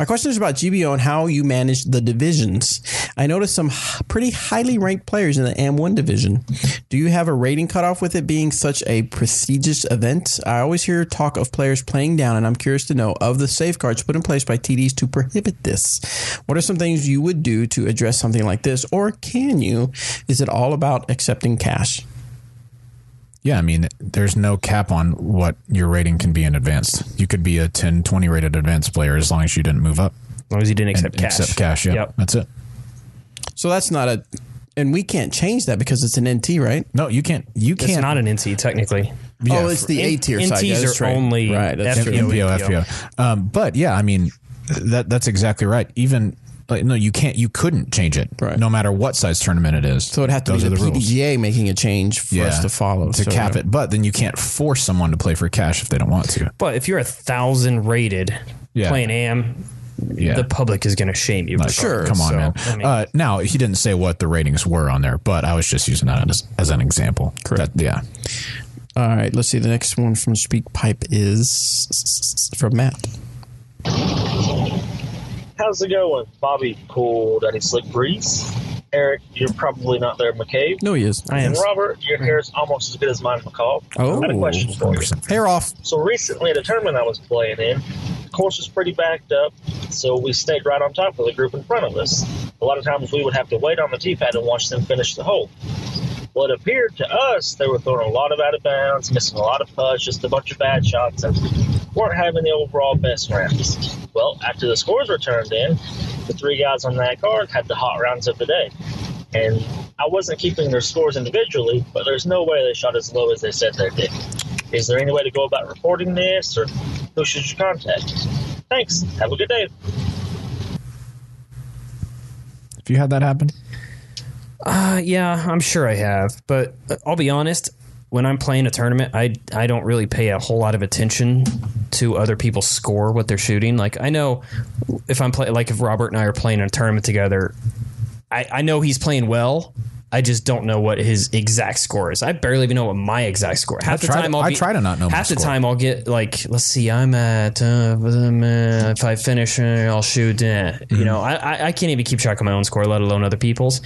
my question is about GBO and how you manage the divisions. I noticed some pretty highly ranked players in the M1 division. Do you have a rating cutoff with it being such a prestigious event? I always hear talk of players playing down, and I'm curious to know of the safeguards put in place by TDs to prohibit this. What are some things you would do to address something like this, or can you? Is it all about accepting cash? Yeah, I mean, there's no cap on what your rating can be in advanced. You could be a 10, 20 rated advanced player as long as you didn't move up. As long as you didn't accept cash. Accept cash, yeah. Yep. That's it. So that's not and we can't change that because it's an NT, right? No, you can't. It's not an NT, technically. Yeah, it's the A tier side. NTs are only FPO. But yeah, I mean, that's exactly right. Even... no, you can't. You couldn't change it, no matter what size tournament it is. So it'd have to be the PDGA making a change for us to follow to cap it. But then you can't force someone to play for cash if they don't want to. But if you're 1,000 rated playing AM, the public is going to shame you. Sure, come on, man. I mean, now he didn't say what the ratings were on there, but I was just using that as an example. Correct. All right. Let's see. The next one from SpeakPipe is from Matt. How's it going? Bobby, cool, Daddy Slick Breeze. Eric, you're probably not there, McCabe. No, he is. I am. And Robert, your hair is almost as good as mine, McCall. Oh, I had a question for you. Hair off. So recently at a tournament I was playing in, the course was pretty backed up, so we stayed right on top of the group in front of us. A lot of times we would have to wait on the tee pad and watch them finish the hole. Well, it appeared to us they were throwing a lot of out of bounds, missing a lot of putts, just a bunch of bad shots, and weren't having the overall best rounds. Well, after the scores were turned in, the three guys on that card had the hot rounds of the day. And I wasn't keeping their scores individually, but there's no way they shot as low as they said they did. Is there any way to go about reporting this, or who should you contact? Thanks. Have a good day. Have you had that happen? Yeah, I'm sure I have. But I'll be honest, when I'm playing a tournament, I don't really pay a whole lot of attention to other people's score, what they're shooting. Like, I know if if Robert and I are playing a tournament together, I know he's playing well. I just don't know what his exact score is. I barely even know what my exact score. I try to not know. Half the time I'll get let's see, I'm at if I finish, I'll shoot. You know, I can't even keep track of my own score, let alone other people's.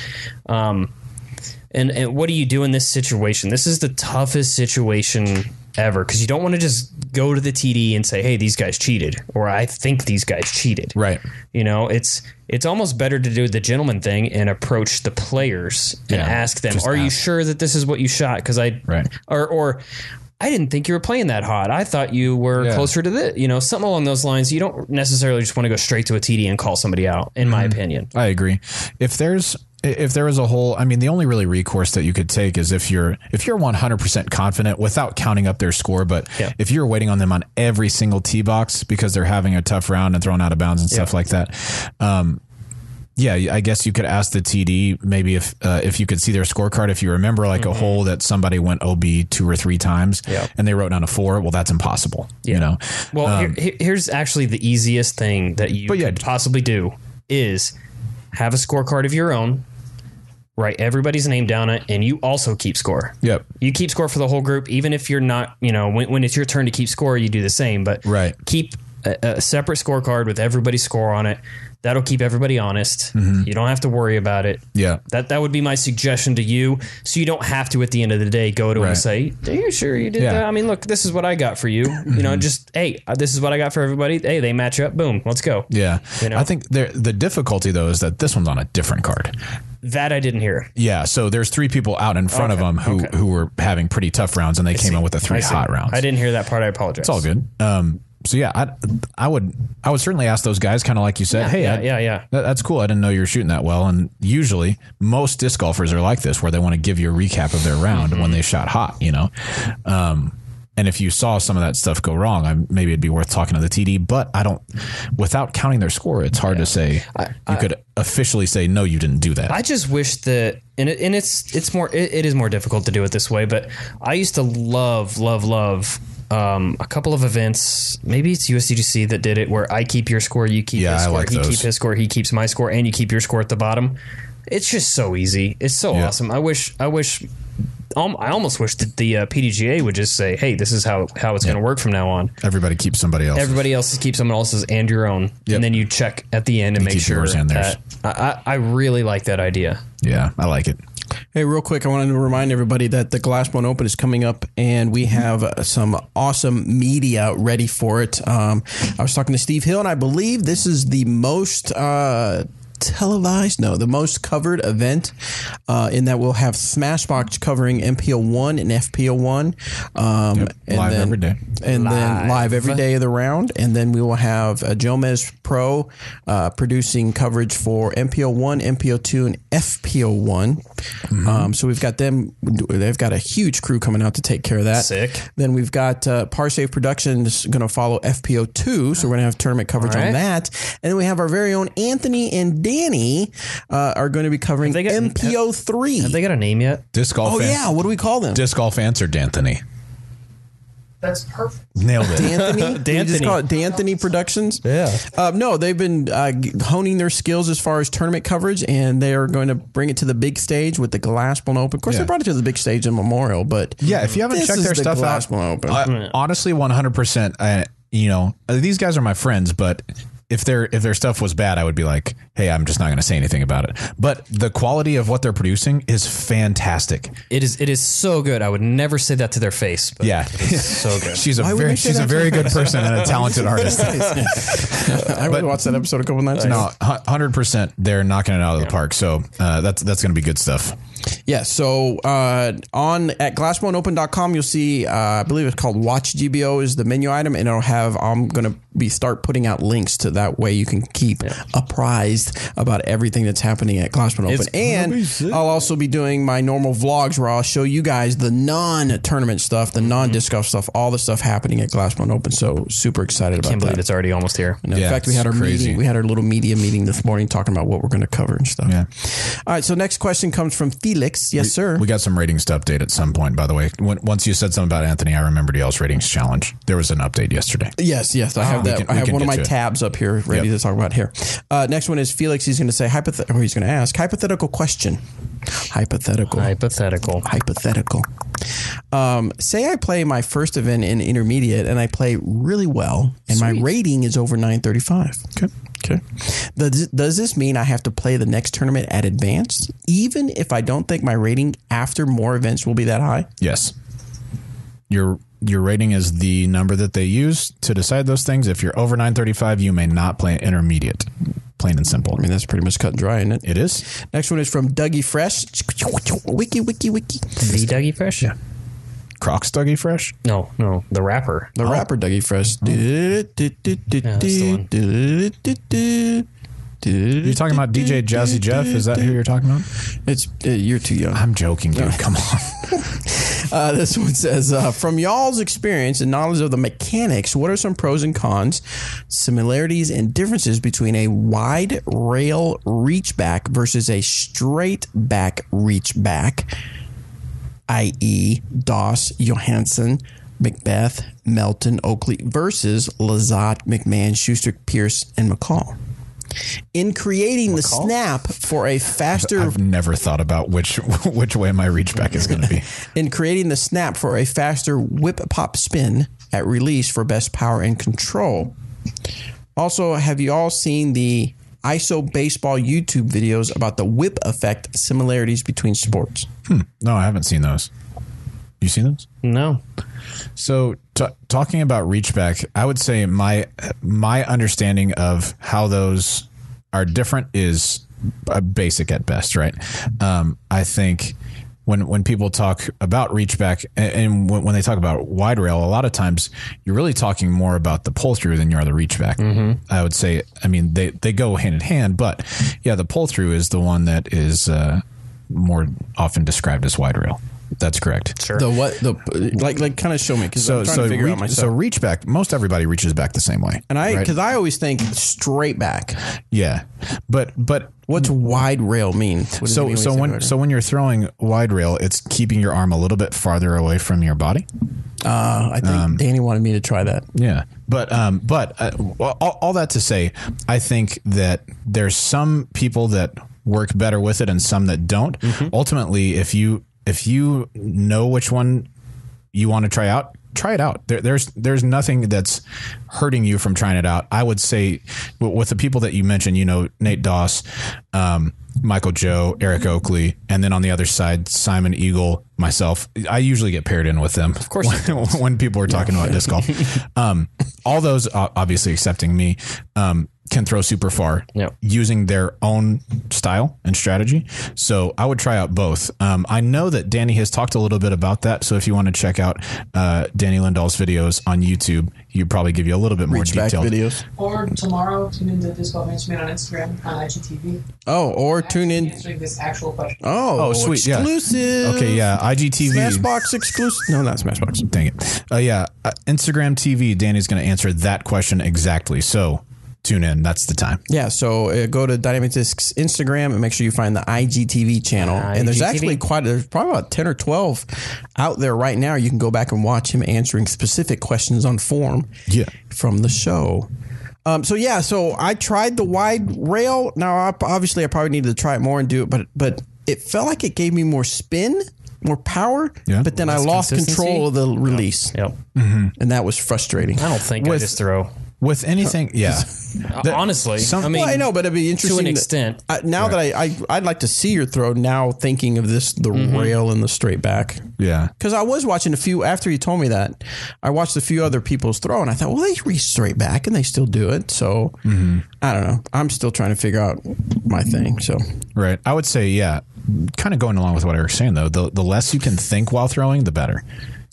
And what do you do in this situation? This is the toughest situation ever, because you don't want to just go to the TD and say, hey, these guys cheated, or I think these guys cheated. Right. You know, it's almost better to do the gentleman thing and approach the players and ask them, you sure that this is what you shot? Because or I didn't think you were playing that hot. I thought you were closer to this. You know, something along those lines. You don't necessarily just want to go straight to a TD and call somebody out, in my opinion. I agree. If there was a whole, I mean, the only really recourse that you could take is if you're 100% confident without counting up their score, but if you're waiting on them on every single tee box because they're having a tough round and throwing out of bounds and stuff like that. I guess you could ask the TD maybe if you could see their scorecard, if you remember a hole that somebody went OB 2 or 3 times and they wrote down a 4. Well, that's impossible. You know. Well, here's actually the easiest thing that you could possibly do is have a scorecard of your own. Write everybody's name down it, and you also keep score. Yep. You keep score for the whole group, even if you're not, when it's your turn to keep score, you do the same. But keep a separate scorecard with everybody's score on it. That'll keep everybody honest. You don't have to worry about it. Yeah. That would be my suggestion to you. So you don't have to, at the end of the day, go to him and say, are you sure you did that? I mean, look, this is what I got for you. You know, just, hey, this is what I got for everybody. Hey, they match up. Boom. Let's go. Yeah. You know? I think the difficulty, though, is that this one's on a different card. That I didn't hear. Yeah. So there's 3 people out in front of them who were having pretty tough rounds, and they came in with the 3 hot rounds. I didn't hear that part. I apologize. It's all good. So yeah, I would certainly ask those guys, kind of like you said, hey, that's cool. I didn't know you were shooting that well. And usually most disc golfers are like this, where they want to give you a recap of their round when they shot hot, you know? And if you saw some of that stuff go wrong, maybe it'd be worth talking to the TD, but without counting their score, it's hard to say. You could officially say, no, you didn't do that. I just wish that, and it is more difficult to do it this way, but I used to love a couple of events. Maybe it's USDGC that did it, where I keep your score, you keep his score, he keeps his score, he keeps my score, and you keep your score at the bottom. It's just so easy. It's so awesome. I almost wish that the PDGA would just say, hey, this is how it's going to work from now on. Everybody keeps somebody else. Everybody else keeps someone else's and your own. And then you check at the end and make sure that I really like that idea. Yeah, I like it. Hey, real quick, I wanted to remind everybody that the Glassbone Open is coming up, and we have some awesome media ready for it. I was talking to Steve Hill, and I believe this is the most the most covered event, in that we'll have Smashbox covering MPO1 and FPO1. Live every day. And then live every day of the round. And then we will have Jomez Pro producing coverage for MPO1, MPO2, and FPO1. So we've got them. They've got a huge crew coming out to take care of that. Sick. Then we've got Parsave Productions going to follow FPO2. So we're going to have tournament coverage on that. And then we have our very own Anthony and Danny are going to be covering MPO3. Have they got a name yet? Disc Golf. What do we call them? Disc Golf answered D'Anthony. That's perfect. Nailed it. D'Anthony? Just call it D'Anthony Productions? Yeah. No, they've been honing their skills as far as tournament coverage, and they are going to bring it to the big stage with the Glassbone Open. Of course, they brought it to the big stage in Memorial, but yeah, if you haven't checked their stuff out, Open. Honestly, 100%. These guys are my friends, but if their stuff was bad, I would be like, hey, I'm just not going to say anything about it. But the quality of what they're producing is fantastic. It is so good. I would never say that to their face. But yeah, it is so good. she's a very good person and a talented artist. I would watch that episode a couple nights ago. No, 100%. They're knocking it out of the park. So that's going to be good stuff. Yeah, so at glassboneopen.com, you'll see, I believe it's called Watch GBO is the menu item, and it'll have, I'm going to start putting out links to that way you can keep apprised about everything that's happening at Glassbone Open. And I'll also be doing my normal vlogs where I'll show you guys the non-tournament stuff, the non-disc golf stuff, all the stuff happening at Glassbone Open. So super excited about that. Can't believe it's already almost here. And in fact, we had our meeting. We had our little media meeting this morning talking about what we're going to cover and stuff. Yeah. All right, so next question comes from Felix. Yes, sir. We got some ratings to update at some point, by the way. Once you said something about Anthony, I remembered y'all's ratings challenge. There was an update yesterday. Yes. I have that. I have one of my tabs up here ready to talk about here. Next one is Felix. He's going to say he's going to ask hypothetical question. Hypothetical. Say I play my first event in intermediate and I play really well and my rating is over 935. Okay. Does this mean I have to play the next tournament at advanced, even if I don't think my rating after more events will be that high? Yes. Your rating is the number that they use to decide those things. If you're over 935, you may not play intermediate. Plain and simple. I mean, that's pretty much cut and dry, isn't it? It is. Next one is from Dougie Fresh. Wiki. The Dougie Fresh? Yeah. Crocs Dougie Fresh? No, the rapper. The rapper Dougie Fresh. You're talking about DJ Jazzy Jeff? Is that who you're talking about? You're too young. I'm joking, dude. Come on. This one says, from y'all's experience and knowledge of the mechanics, what are some pros and cons, similarities and differences between a wide rail reach back versus a straight back reach back, i.e. Doss, Johansson, Macbeth, Melton, Oakley versus Lazat, McMahon, Schuster, Pierce, and McCall? In creating the snap for a faster... I've never thought about which way my reach back is going to be. In creating the snap for a faster whip pop spin at release for best power and control. Also, have you all seen the ISO baseball YouTube videos about the whip effect similarities between sports. No, I haven't seen those. You seen those? No. So talking about reach back, I would say my understanding of how those are different is basic at best, right? I think when people talk about reach back and when they talk about wide rail, a lot of times you're really talking more about the pull through than you are the reach back. I would say, I mean, they go hand in hand, but yeah, the pull through is the one that is more often described as wide rail. That's correct. Sure. The what? The like kind of show me because I'm trying to figure out myself. So reach back, most everybody reaches back the same way. And because I always think straight back. Yeah, but what's wide rail mean? So when you're throwing wide rail, it's keeping your arm a little bit farther away from your body. I think Danny wanted me to try that. Yeah, but all that to say, I think that there's some people that work better with it and some that don't. Ultimately, if you know which one you want to try it out. There's nothing that's hurting you from trying it out. I would say with the people that you mentioned, Nate Doss, Michael Joe, Eric Oakley, and then on the other side, Simon Eagle, myself. I usually get paired in with them. Of course. when people are talking about disc golf. All those, obviously excepting me, can throw super far using their own style and strategy. So I would try out both. I know that Danny has talked a little bit about that. So if you want to check out Danny Lindahl's videos on YouTube, he'd probably give you a little bit more detailed videos. Or tomorrow, tune into Disc Golf Instrument on Instagram on IGTV. Oh, or tune in. Answering this actual question. Oh, sweet. Exclusive. Yeah. Okay, yeah. IGTV. Smashbox exclusive. No, not Smashbox. Dang it. Instagram TV, Danny's going to answer that question exactly. So tune in. That's the time. Yeah, so go to Dynamic Discs Instagram and make sure you find the IGTV channel. And there's actually there's probably about 10 or 12 out there right now. You can go back and watch him answering specific questions on form from the show. So I tried the wide rail. Now, obviously, I probably needed to try it more and do it, but it felt like it gave me more spin, more power, but then I lost control of the release. Yep. And that was frustrating. I don't think I just throw. With anything, honestly, I know, but it'd be interesting to an extent. That I'd like to see your throw now, thinking of the rail and the straight back. Yeah, because I was watching a few after you told me that. I watched a few other people's throw, and I thought, well, they reach straight back and they still do it. So I don't know. I'm still trying to figure out my thing. So right, I would say kind of going along with what I was saying though. The less you can think while throwing, the better.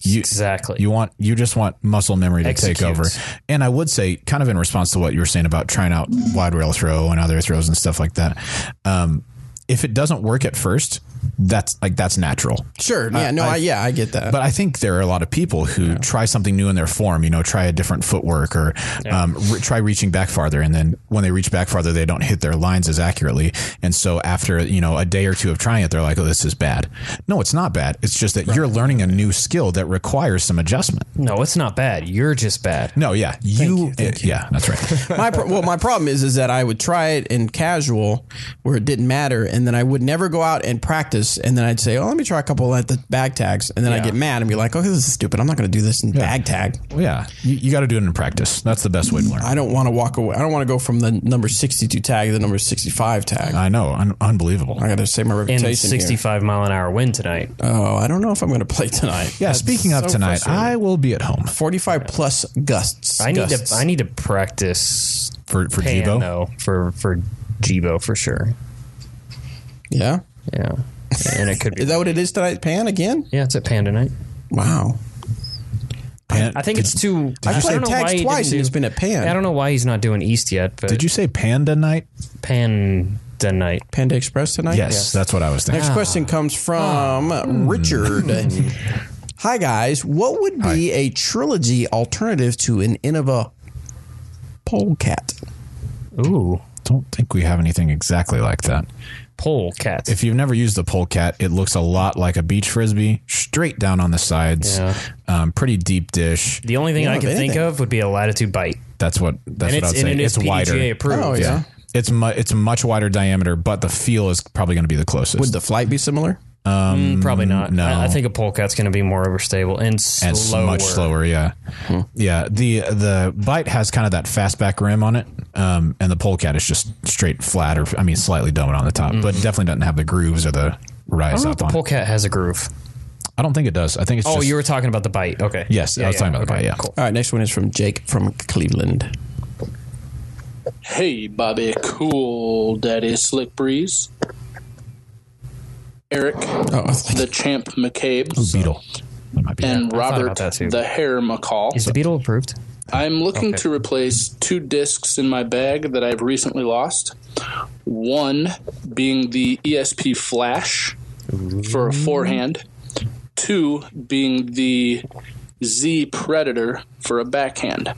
Exactly. You just want muscle memory to take over. And I would say, kind of in response to what you were saying about trying out wide rail throw and other throws and stuff like that, if it doesn't work at first, that's natural. Sure. Yeah. I get that. But I think there are a lot of people who try something new in their form, try a different footwork or try reaching back farther. And then when they reach back farther, they don't hit their lines as accurately. And so after, a day or two of trying it, they're like, oh, this is bad. No, it's not bad. It's just that you're learning a new skill that requires some adjustment. No, it's not bad. You're just bad. No, yeah. Thank you. Yeah, that's right. My problem is that I would try it in casual where it didn't matter. And then I would never go out and practice. And then I'd say, let me try a couple at the bag tags. And then I'd get mad and be like, okay, this is stupid. I'm not going to do this in bag tag. Well, yeah. You got to do it in practice. That's the best way to learn. I don't want to walk away. I don't want to go from the number 62 tag to the number 65 tag. I know. Unbelievable. I got to save my reputation. And 65 mile an hour wind tonight. Oh, I don't know if I'm going to play tonight. Yeah. Speaking of tonight, I will be at home. 45 plus gusts. I need to practice for Jibo. No, for Jibo for sure. Yeah. Yeah. And it could be. Is that what it is tonight? Pan again? Yeah, it's at Pan tonight. Wow. Pan, I think it's too. I played tags twice and it's been at Pan. I don't know why he's not doing East yet. But did you say Panda night? Panda night. Panda Express tonight? Yes, that's what I was thinking. Next question comes from Richard. Hi, guys. What would be a trilogy alternative to an Innova Polecat? Ooh. Don't think we have anything exactly like that. Polecat. If you've never used the Polecat, it looks a lot like a beach frisbee, straight down on the sides, pretty deep dish. The only thing I can think of would be a Latitude Bite. That's what I'd say. And it's wider. PDGA approved. Oh, yeah. It's a much wider diameter, but the feel is probably going to be the closest. Would the flight be similar? Probably not. No. I think a polecat's going to be more overstable and slower. Much slower. Yeah, yeah. The bite has kind of that fastback rim on it, and the polecat is just straight flat, or slightly domed on the top, but definitely doesn't have the grooves or the rise I up don't know if the on it. polecat has a groove. I don't think it does. I think it's. Oh, just, you were talking about the bite. Okay. Yes, I was talking about the bite. Yeah. Cool. All right, next one is from Jake from Cleveland. Hey, Bobby, cool daddy slick breeze. Eric, the champ McCabe, Beetle. That might be and it. I thought Robert, about that too. the hair McCall. Is the beetle approved? I'm looking Okay. to replace 2 discs in my bag that I've recently lost. One being the ESP Flash for a forehand. 2 being the Z Predator for a backhand.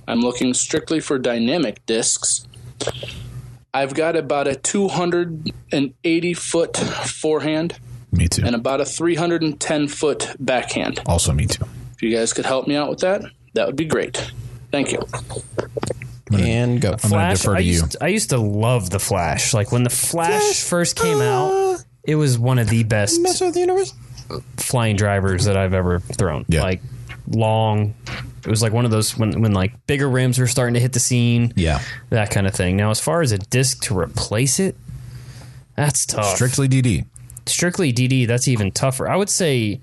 I'm looking strictly for dynamic discs. I've got about a 280-foot forehand Me too. and about a 310-foot backhand. Also me too. If you guys could help me out with that, that would be great. Thank you. And go. I'm going to Flash. defer to you. I used to love the Flash. Like when the Flash first came out, it was one of the best Mess with the universe. flying drivers that I've ever thrown. Yeah. Like long. It was like one of those when like bigger rims were starting to hit the scene. Yeah. That kind of thing. Now, as far as a disc to replace it, that's tough. Strictly DD. Strictly DD, that's even tougher. I would say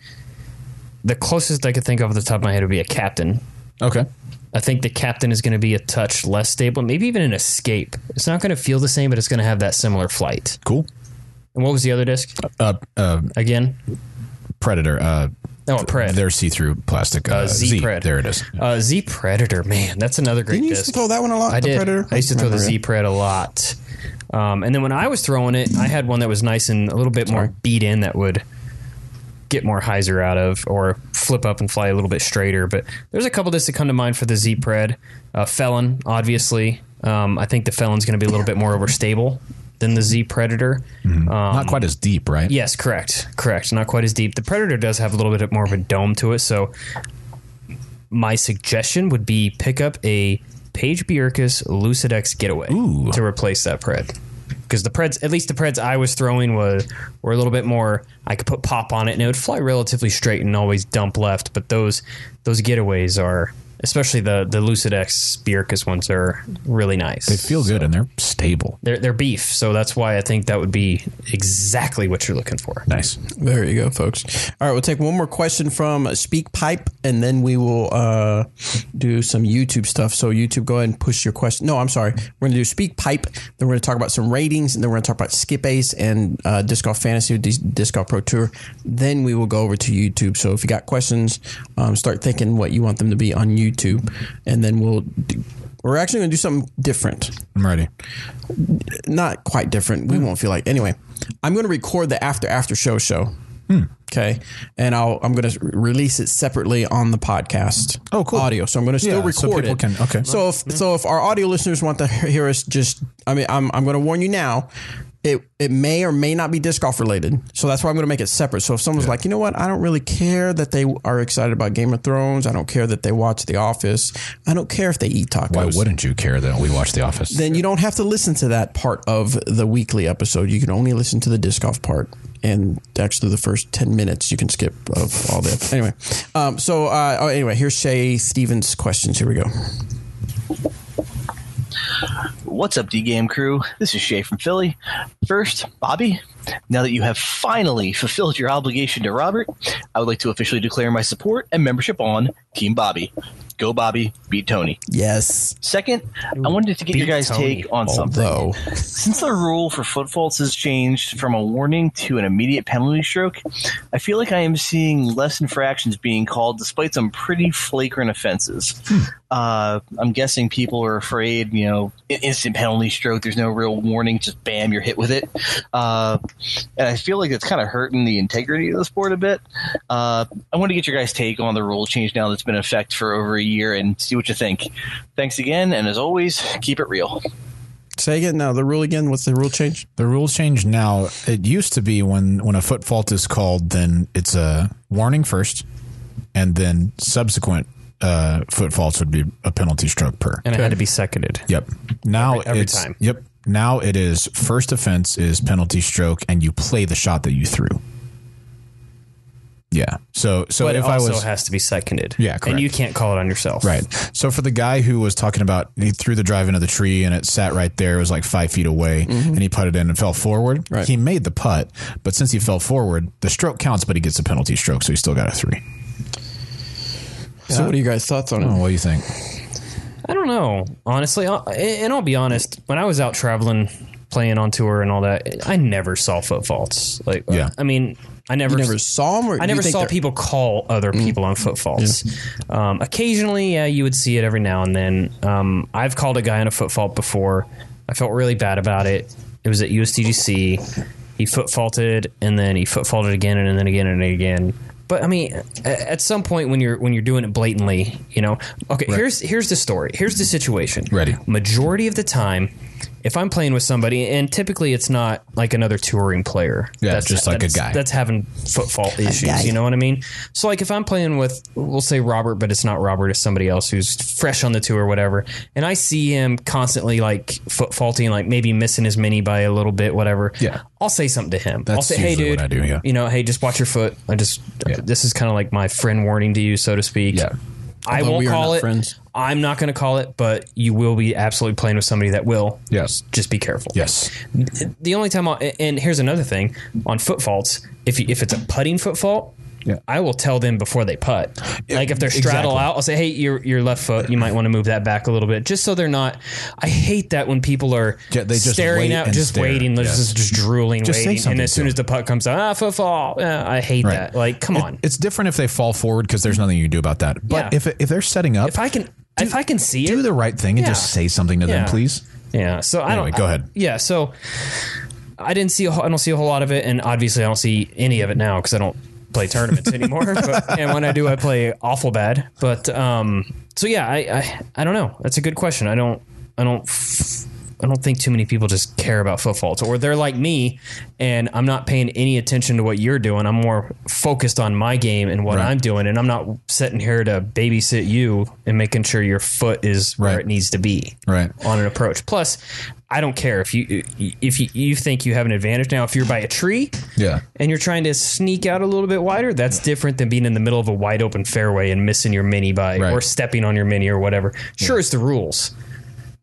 the closest I could think of at the top of my head would be a Captain. Okay. I think the Captain is going to be a touch less stable, maybe even an Escape. It's not going to feel the same, but it's going to have that similar flight. Cool. And what was the other disc? Again? Predator. Oh, a Pred. They're see-through plastic. Z Pred. There it is. Z Predator, man, that's another great Didn't you disc. used to throw that one a lot? I the did. Predator? I used to throw the Remember Z it. Pred a lot. And then when I was throwing it, I had one that was nice and a little bit more beat in that would get more hyzer out of or flip up and fly a little bit straighter. But there's a couple discs that come to mind for the Z Pred. Felon, obviously. I think the Felon's going to be a little bit more overstable than the Z Predator. Not quite as deep, right? Yes, correct. Not quite as deep. The Predator does have a little bit more of a dome to it, so my suggestion would be pick up a Paige Bierkus Lucid X Getaway to replace that Pred. Because the Preds, at least the Preds I was throwing were a little bit more, I could put pop on it and it would fly relatively straight and always dump left, but those Getaways are, especially the Lucid X Bierkus ones, are really nice. They feel good and they're stable. They're beef, so that's why I think that would be exactly what you're looking for. Nice. There you go, folks. All right, we'll take one more question from SpeakPipe, and then we will do some YouTube stuff. So YouTube, go ahead and push your question. No, I'm sorry. We're going to do SpeakPipe, then we're going to talk about some ratings, and then we're going to talk about Skip Ace and Disc Golf Fantasy, Disc Golf Pro Tour. Then we will go over to YouTube. So if you got questions, start thinking what you want them to be on YouTube, and then we're actually going to do something different. I'm ready. Not quite different. We won't feel like. Anyway, I'm going to record the after show. Okay, and I'm going to release it separately on the podcast. Oh, cool. Audio. So I'm going to still Yeah, so record people it. can- okay. So if our audio listeners want to hear us, I'm going to warn you now. It may or may not be disc golf related, so that's why I'm going to make it separate. So if someone's like, you know what, I don't really care that they are excited about Game of Thrones, I don't care that they watch The Office, I don't care if they eat tacos. Why wouldn't you care that we watch The Office? Then you don't have to listen to that part of the weekly episode. You can only listen to the disc golf part, and actually the first 10 minutes you can skip of all the anyway. Anyway, here's Shay Stevens' questions. Here we go. What's up, D-Game crew? This is Shay from Philly. First, Bobby, now that you have finally fulfilled your obligation to Robert, I would like to officially declare my support and membership on Team Bobby. Go Bobby, beat Tony. Yes. Second, I wanted to get your guys' Tony. take on something. Although, Since the rule for foot faults has changed from a warning to an immediate penalty stroke, I feel like I am seeing less infractions being called despite some pretty flagrant offenses. I'm guessing people are afraid, instant penalty stroke, there's no real warning, just bam, you're hit with it. And I feel like it's kind of hurting the integrity of the sport a bit. I want to get your guys' take on the rule change now that's been in effect for over a year and see what you think. Thanks again, and as always, keep it real. say again now. The rule again. What's the rule change? The rules change now. It used to be when a foot fault is called, then it's a warning first, and then subsequent foot faults would be a penalty stroke per. And it had to be seconded. Yep. Now Every it's time. Yep. Now it is first offense is penalty stroke, and you play the shot that you threw. Yeah. So But if it also I was has to be seconded. Yeah, correct. And you can't call it on yourself. right. So for the guy who was talking about he threw the drive into the tree and it sat right there, it was like 5 feet away, and he putted in and fell forward. Right. He made the putt, but since he fell forward, the stroke counts, but he gets a penalty stroke, so he still got a 3. So what are you guys' thoughts on it? Oh, what do you think? I don't know, honestly. And I'll be honest, when I was out traveling, playing on tour and all that, I never saw foot faults. Like, Yeah. I mean, I never saw them? Or I do you never think saw they're- people call other people on foot faults. Yeah. Occasionally, yeah, you would see it every now and then. I've called a guy on a foot fault before. I felt really bad about it. It was at USDGC. He foot faulted, and then he foot faulted again, and then again, and again. But I mean, at some point when you're doing it blatantly, you know. Okay, Right. here's the story. Here's the situation. Ready. Majority of the time, if I'm playing with somebody, and typically it's not like another touring player. Yeah, just like a guy. That's having foot fault issues. guy. You know what I mean? So like if I'm playing with, we'll say Robert, but it's not Robert, it's somebody else who's fresh on the tour or whatever, and I see him constantly like foot faulting, like maybe missing his mini by a little bit, whatever. Yeah. I'll say something to him. I'll That's say, hey, usually dude, what I do, yeah. you know, hey, just watch your foot. This is kind of like my friend warning to you, so to speak. Yeah. I Although won't we are call not it. friends. I'm not going to call it, but you will be absolutely playing with somebody that will. Yes. Just be careful. Yes. The only time, and here's another thing on foot faults, if it's a putting foot fault, Yeah. I will tell them before they putt. Like if they're straddle Exactly. out, I'll say, hey, your left foot, you might want to move that back a little bit, just so they're not. I hate that when people are Yeah, they just staring wait out, and just stare. waiting, Yes. just drooling, Just say waiting, and something as soon to as the putt comes out, foot fall. Yeah, I hate Right. that. Like, come on. It's different if they fall forward because there's nothing you can do about that. But Yeah. if they're setting up, If I can see do it, the right thing and Yeah. just say something to them, Yeah. please. yeah. So I Anyway, don't. go ahead. Yeah. So I don't see a whole lot of it, and obviously I don't see any of it now because I don't play tournaments anymore. But, and when I do, I play awful bad. But so yeah, I don't know. That's a good question. I don't think too many people just care about foot faults, or they're like me, and I'm not paying any attention to what you're doing. I'm more focused on my game and what Right. I'm doing, and I'm not sitting here to babysit you and making sure your foot is where Right. it needs to be Right. on an approach. Plus, I don't care if you think you have an advantage now. If you're by a tree, Yeah. and you're trying to sneak out a little bit wider, that's different than being in the middle of a wide open fairway and missing your mini by Right. or stepping on your mini or whatever. Sure, it's the rules,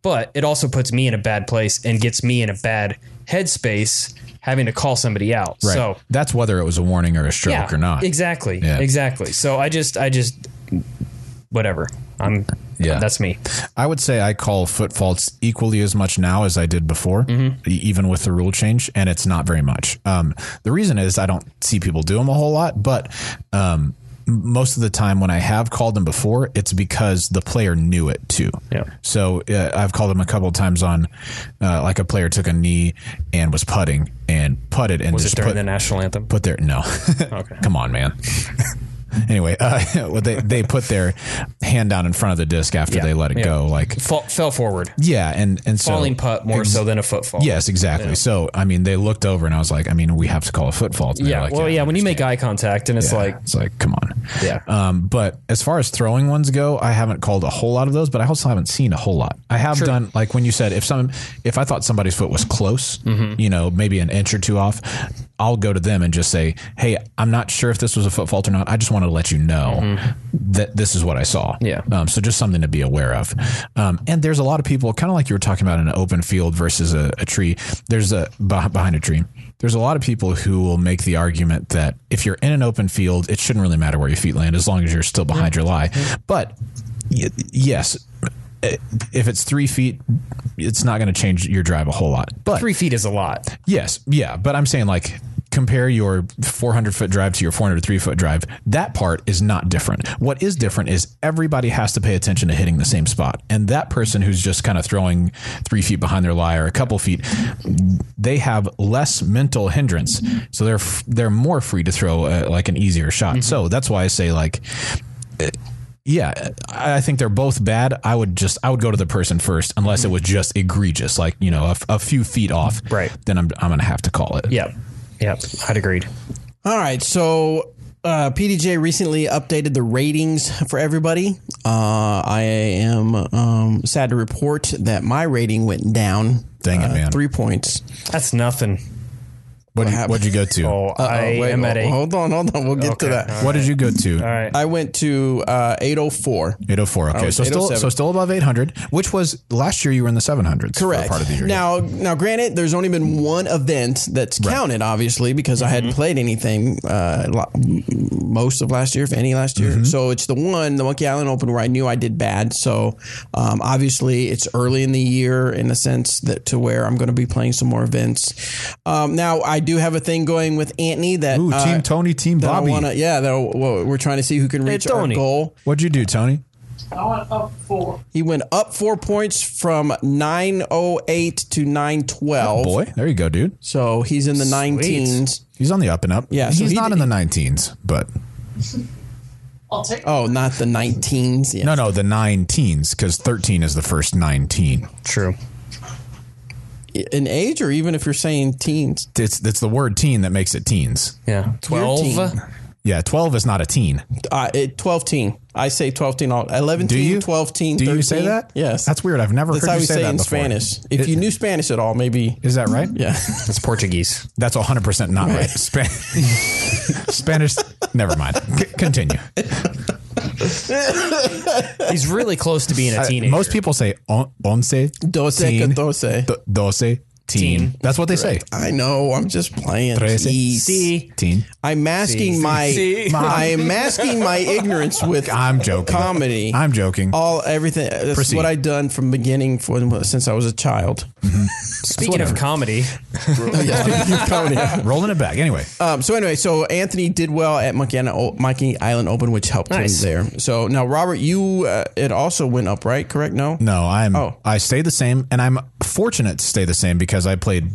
but it also puts me in a bad place and gets me in a bad headspace having to call somebody out. Right. So that's whether it was a warning or a stroke yeah, or not. exactly, Yeah. exactly. So I just whatever. Yeah. That's me. I would say I call foot faults equally as much now as I did before, even with the rule change, and it's not very much. The reason is I don't see people do them a whole lot, but most of the time when I have called them before, it's because the player knew it too. Yeah. So I've called them a couple of times on, like a player took a knee and was putting and putted and Was just it during put the national anthem? put their no. Okay. Come on, man. Anyway, well, they put their hand down in front of the disc after Yeah. they let it Yeah. go, like Fell forward. yeah, and so Falling putt more so than a foot fall. Yes, exactly. Yeah. So I mean, they looked over and I was like, I mean, we have to call a foot fault. And they're Yeah. like, Well, yeah. I When you make understand. eye contact and it's It's like, come on. Yeah. But as far as throwing ones go, I haven't called a whole lot of those, but I also haven't seen a whole lot. I have done, like when you said, if I thought somebody's foot was close, you know, maybe an inch or two off, I'll go to them and just say, hey, I'm not sure if this was a foot fault or not. I just want to let you know that this is what I saw. Yeah. So just something to be aware of. And there's a lot of people, kind of like you were talking about in an open field versus a tree. There's behind a tree. There's a lot of people who will make the argument that if you're in an open field, it shouldn't really matter where your feet land as long as you're still behind your lie. But yes, if it's 3 feet, it's not going to change your drive a whole lot. But 3 feet is a lot. yes, yeah. But I'm saying like compare your 400-foot drive to your 403-foot drive. That part is not different. What is different is everybody has to pay attention to hitting the same spot. And that person who's just kind of throwing 3 feet behind their lie or a couple feet, they have less mental hindrance. So they're more free to throw like an easier shot. So that's why I say like, yeah, I think they're both bad. I would go to the person first, unless it was just egregious, like, you know, a few feet off. Right. Then I'm going to have to call it. Yep. I'd agreed. All right, so PDJ recently updated the ratings for everybody. I am sad to report that my rating went down. Dang it, man. 3 points. That's nothing. What'd you go to? am at a. Hold on. We'll get to that. What did you go to? All right. I went to 804. 804. Okay, so still above 800, which was last year. You were in the 700s. Correct. For part of the year. Now, granted, there's only been one event that's counted, obviously, because I hadn't played anything most of last year, if any, last year. So it's the Monkey Island Open, where I knew I did bad. So obviously, it's early in the year in a sense that to where I'm going to be playing some more events. Now, I do have a thing going with Anthony that Team Tony, Team Bobby. We're trying to see who can reach our goal. What'd you do, Tony? I went up 4. He went up 4 points from 908 to 912. Oh boy, there you go, dude. So he's in the 19s. He's on the up and up. Yeah, so he's not in the 19s, but I'll take. Oh, not the 19s. Yes. no, the 9-teens, because 13 is the first 19. True. In age, or even if you're saying teens? It's the word teen that makes it teens. Yeah. 12. Yeah, 12 is not a teen. 12 teen. I say 12 teen. 11 teen, 12 teen, 13. Do you say that? Yes. That's weird. I've never That's heard how you we say say that in before. Spanish. If you knew Spanish at all, maybe. Is that right? Yeah. That's Portuguese. That's 100% not right. Spanish. Never mind. Continue. He's really close to being a teenager. Most people say once, Doce, teen, catorce. doce, teen. That's what they say. I know. I'm just playing. Trece. Teen. I'm masking my ignorance with I'm joking. comedy. I'm joking. Everything. That's Proceed. what I've done from beginning since I was a child. Speaking of comedy, Comedy. Rolling it back. Anyway. So Anthony did well at Monkey Island Open, which helped him there. So now, Robert, you it also went up, right? Correct? No. I stayed the same, and I'm fortunate to stay the same because I played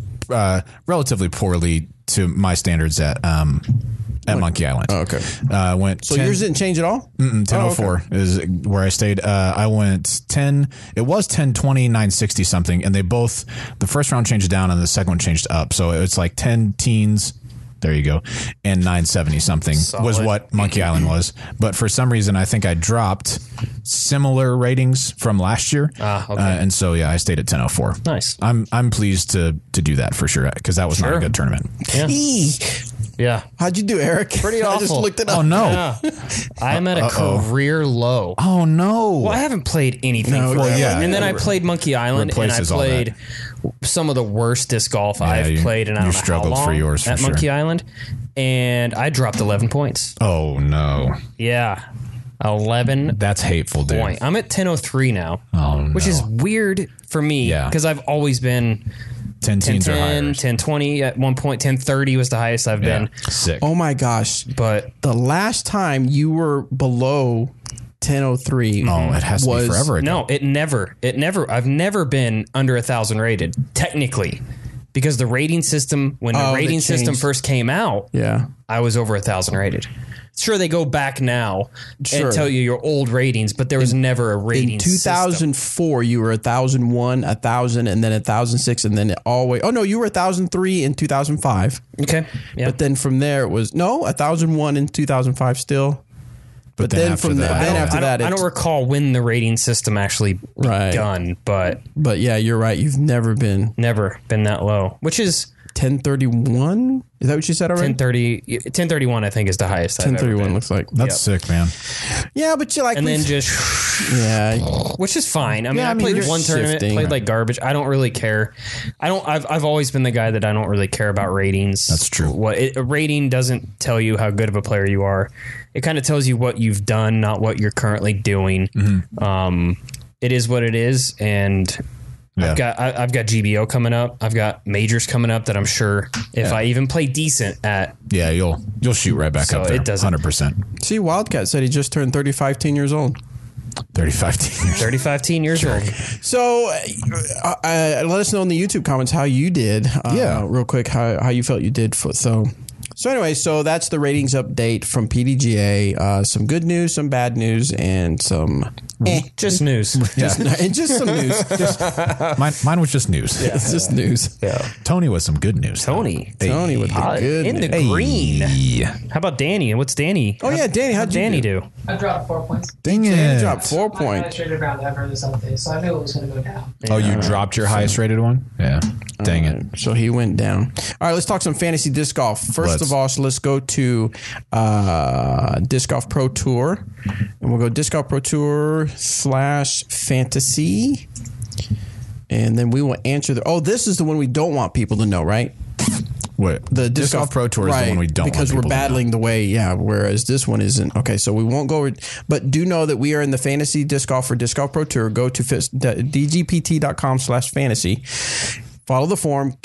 relatively poorly to my standards at Monkey Island. Oh, okay. Went. So yours didn't change at all? 1004 is where I stayed. I went 10. It was 1020, 960 something, and the first round changed down and the second one changed up. So it's like 10 teens. There you go. And 970 something was what Monkey Island was. But for some reason, I think I dropped similar ratings from last year. Okay. And so, yeah, I stayed at 1004. Nice. I'm pleased to do that for sure, because that was not a good tournament. Yeah. Yeah. How'd you do, Eric? Pretty awful. I just looked it up. Oh, no. Yeah. I am at a career low. Oh, no. Well, I haven't played anything forever. yeah. And then I played Monkey Island, and I Replaces all that. played some of the worst disc golf I've played, and I don't know how struggled long for yours, for at sure. Monkey Island. And I dropped 11 points. Oh, no. Yeah. 11 That's hateful, dude. point. I'm at 1003 now. Oh, no. Which is weird for me Yeah. because I've always been 10 teens or 1010, higher. 1020 at one point. 1030 was the highest I've been. Sick. Oh my gosh. But The last time you were below 1003 Oh, it has to be forever ago. no, I've never been under 1,000 rated, technically. Because the rating system, when the rating system changed. first came out, Yeah. I was over 1,000 rated. Sure, they go back now Sure. and tell you your old ratings, but there was never a rating In system. 2004, you were 1,001, 1,000, and then 1,00006, and then it always. Oh no, you were 1,003 in 2005. Okay, yeah. But then from there it was 1,001 in 2005 still. But then after from that, after that, I don't recall when the rating system actually begun, but yeah, you're right. You've never been never been that low, which is 1031. Is that what you said already? 1031, I think, is the highest I've ever 1031 been. looks like. That's sick, man. Yeah, but you like. And then just, yeah, which is fine. I mean, I played you're one tournament, shifting. played like garbage. I don't really care. I've always been the guy that I don't really care about ratings. That's true. A rating doesn't tell you how good of a player you are. It kind of tells you what you've done, not what you're currently doing. It is what it is, and Yeah. I've got GBO coming up. I've got majors coming up that I'm sure if I even play decent at. Yeah, you'll shoot right back So up there. it doesn't- 100%. see, Wildcat said he just turned 35 teen years old. 35 years. 35 teen years old. So, let us know in the YouTube comments how you did. Real quick, how you felt you did. So anyway, so that's the ratings update from PDGA. Some good news, some bad news, and some Just news. And just some news. Mine was just news. It's just news. Yeah. Tony was some good news. Tony. Tony with the good in the news. green. How about Danny? And what's Danny? Oh, yeah, Danny. How'd Danny you do? I dropped 4 points. Dang Danny it. dropped 4 My points. highest rated round ever this update, so I knew it was going to go down. Oh, you dropped your highest rated one? Yeah. Dang it. So he went down. All right, let's talk some fantasy disc golf. First of all, so let's go to Disc Golf Pro Tour. And we'll go Disc Golf Pro Tour /fantasy. And then we will answer this is the one we don't want people to know, right? What? The Disc Golf Pro Tour is the one we don't because want we're people to know. battling the way, whereas this one isn't. Okay, so we won't go, but do know that we are in the fantasy disc golf for Disc Golf Pro Tour. Go to dgpt.com/fantasy. Follow the form,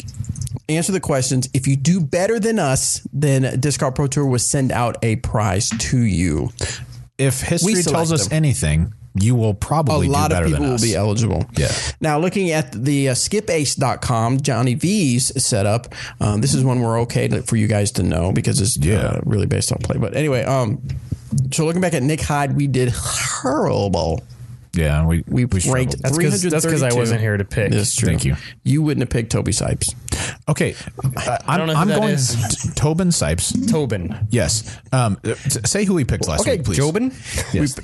answer the questions. If you do better than us, then Disc Golf Pro Tour will send out a prize to you. If history tells us anything, you will probably do better than us. A lot of people will be eligible. Yeah. Now, looking at the skipace.com, Johnny V's setup, this is one we're okay for you guys to know because it's really based on play. But anyway, so looking back at Nick Hyde, we did horrible. Yeah, we ranked. That's because I wasn't here to pick. That's true. Thank you. You wouldn't have picked Toby Sipes. Okay, I don't know who I'm that going is. Tobin Sipes. Tobin. Yes. Say who he picked last week, please. Jobin? Yes.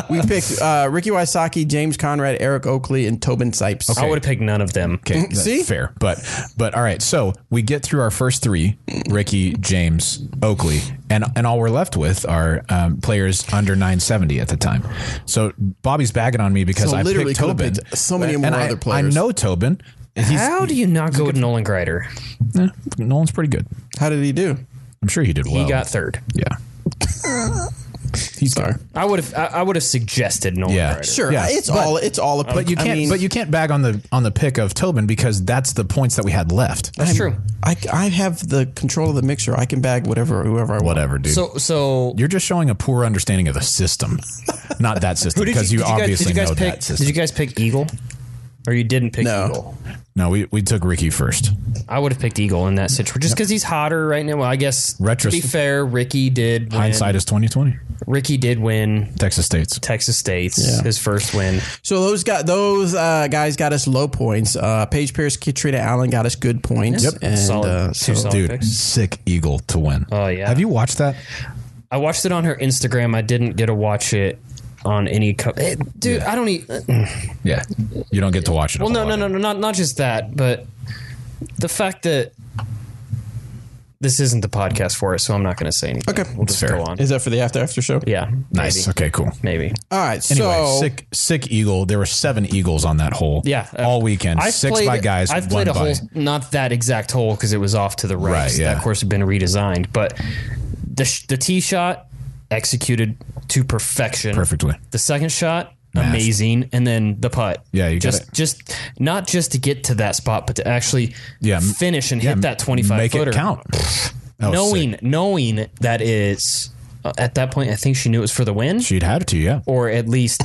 We picked Ricky Wysocki, James Conrad, Eric Oakley, and Tobin Sipes. I would have picked none of them. Okay, that's See? fair. But all right, so we get through our first three, Ricky, James, Oakley, and all we're left with are players under 970 at the time. So Bobby's bagging on me because So I literally picked could have Tobin. picked so many And more other players. I know Tobin. How do you not go with Nolan Greider? Nolan's pretty good. How did he do? I'm sure he did well. He got third. Yeah. He's good. I would have suggested Nolan Greider. Sure. Yeah. It's all a pick. But you can't bag on the pick of Tobin because that's the points that we had left. That's true. I have the control of the mixer. I can bag whoever I want. Whatever, dude. So You're just showing a poor understanding of the system, not that system, because you obviously know that system. Did you guys pick Eagle? Or you didn't pick No. Eagle? No, we took Ricky first. I would have picked Eagle in that situation just because he's hotter right now. Well, I guess to be fair, Ricky did win. Hindsight is 2020. Ricky did win Texas State's his first win. So those guys got us low points. Paige Pierce, Katrina Allen got us good points. Yep. And, Solid. Two solid Dude, picks. sick Eagle to win. Oh, yeah. Have you watched that? I watched it on her Instagram. I didn't get to watch it on any dude. I don't Yeah, you don't get to watch it. Well, no, not just that, but the fact that this isn't the podcast for it, so I'm not going to say anything. Okay. We'll just fair. go on. Is that for the after show? Yeah, Nice. maybe. Okay, cool. Maybe. All right. Anyway, So sick Eagle. There were 7 Eagles on that hole. Yeah, all weekend. 6 by guys. I've played a 1 by. hole, not that exact hole because it was off to the right. Right, yeah. That course had been redesigned, but the tee shot executed to perfection, Perfectly. The second shot. Amazing, and then the putt. Yeah, you just not just to get to that spot, but to actually finish and hit that 25 make footer. It count. Knowing that is at that point, I think she knew it was for the win. She'd have to, yeah, or at least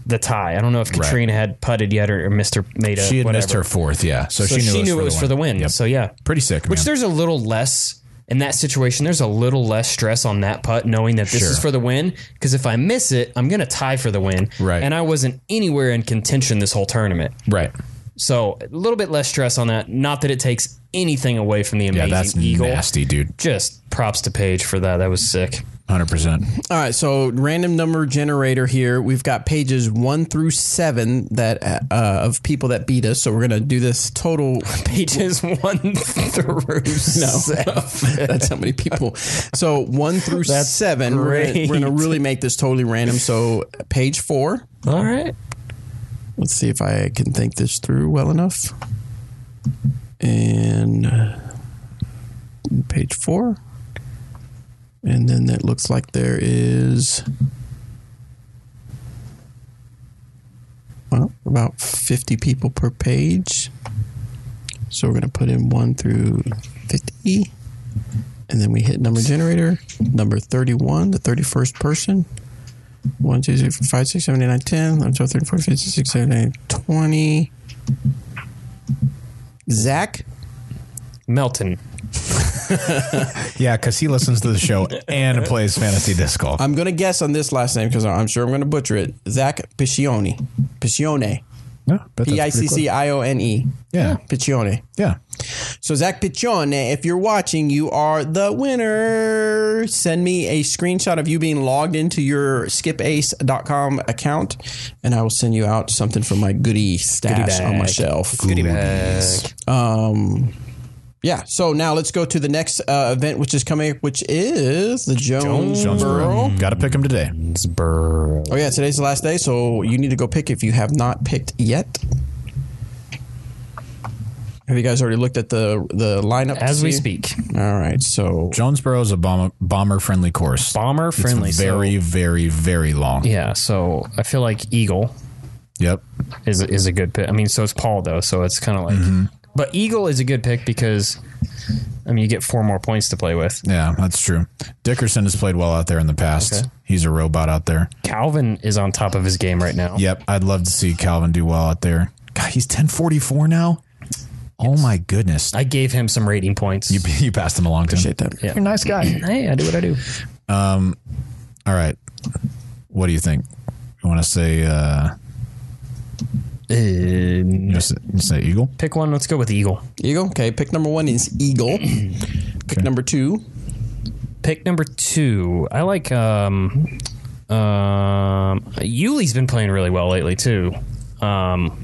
the tie. I don't know if Katrina had putted yet or made a. She had whatever. missed her fourth, yeah. So she knew it was for the win. Yep. So yeah, pretty sick. Which man. there's a little less. In that situation, there's a little less stress on that putt, knowing that this is for the win. Because if I miss it, I'm going to tie for the win. Right. And I wasn't anywhere in contention this whole tournament. Right. So a little bit less stress on that. Not that it takes anything away from the amazing Eagle. Nasty, dude. Just props to Paige for that. That was sick. 100%. All right, so random number generator here. We've got pages 1 through 7 that of people that beat us. So we're gonna do this total pages 1 through 7. That's how many people. So 1 through 7. Great. We're gonna really make this totally random. So page 4. All right. Let's see if I can think this through well enough. And page 4. And then it looks like there is, about 50 people per page. So we're going to put in 1 through 50. And then we hit number generator, number 31, the 31st person. 1, 2, 3, 4, 5, 6, 7, 8, 9, 10, 11, 12, 13, 14, 15, 16, 17, 18, 20. Zach Melton. Yeah, because he listens to the show and plays fantasy disc golf. I'm going to guess on this last name because I'm sure I'm going to butcher it. Zach Piccione. Piccione. Yeah, bet that's pretty Piccione. close. Yeah. Piccione. Yeah. So, Zach Piccione, if you're watching, you are the winner. Send me a screenshot of you being logged into your skipace.com account, and I will send you out something from my goodie stash on my shelf. Goodie bag. Yeah, so now let's go to the next event, which is coming, which is the Jonesboro. Got to pick him today. Jonesboro. Oh, yeah, today's the last day, so you need to go pick if you have not picked yet. Have you guys already looked at the lineup? As we speak. All right, so Jonesboro is a bomber-friendly course. Bomber-friendly. It's very, very, very long. Yeah, so I feel like Eagle Yep. is a good pick. I mean, so it's Paul, though, so it's kind of like... But Eagle is a good pick because, I mean, you get 4 more points to play with. Yeah, that's true. Dickerson has played well out there in the past. Okay. He's a robot out there. Calvin is on top of his game right now. Yep, I'd love to see Calvin do well out there. God, he's 1044 now? Oh, my goodness. I gave him some rating points. You passed him along to him. appreciate that. Yeah. You're a nice guy. Hey, I do what I do. All right. What do you think? You want to say... you say Eagle? Pick one. Let's go with Eagle. Eagle? Okay, pick number 1 is Eagle. Pick number 2. Pick number 2. I like Yuli's been playing really well lately too. On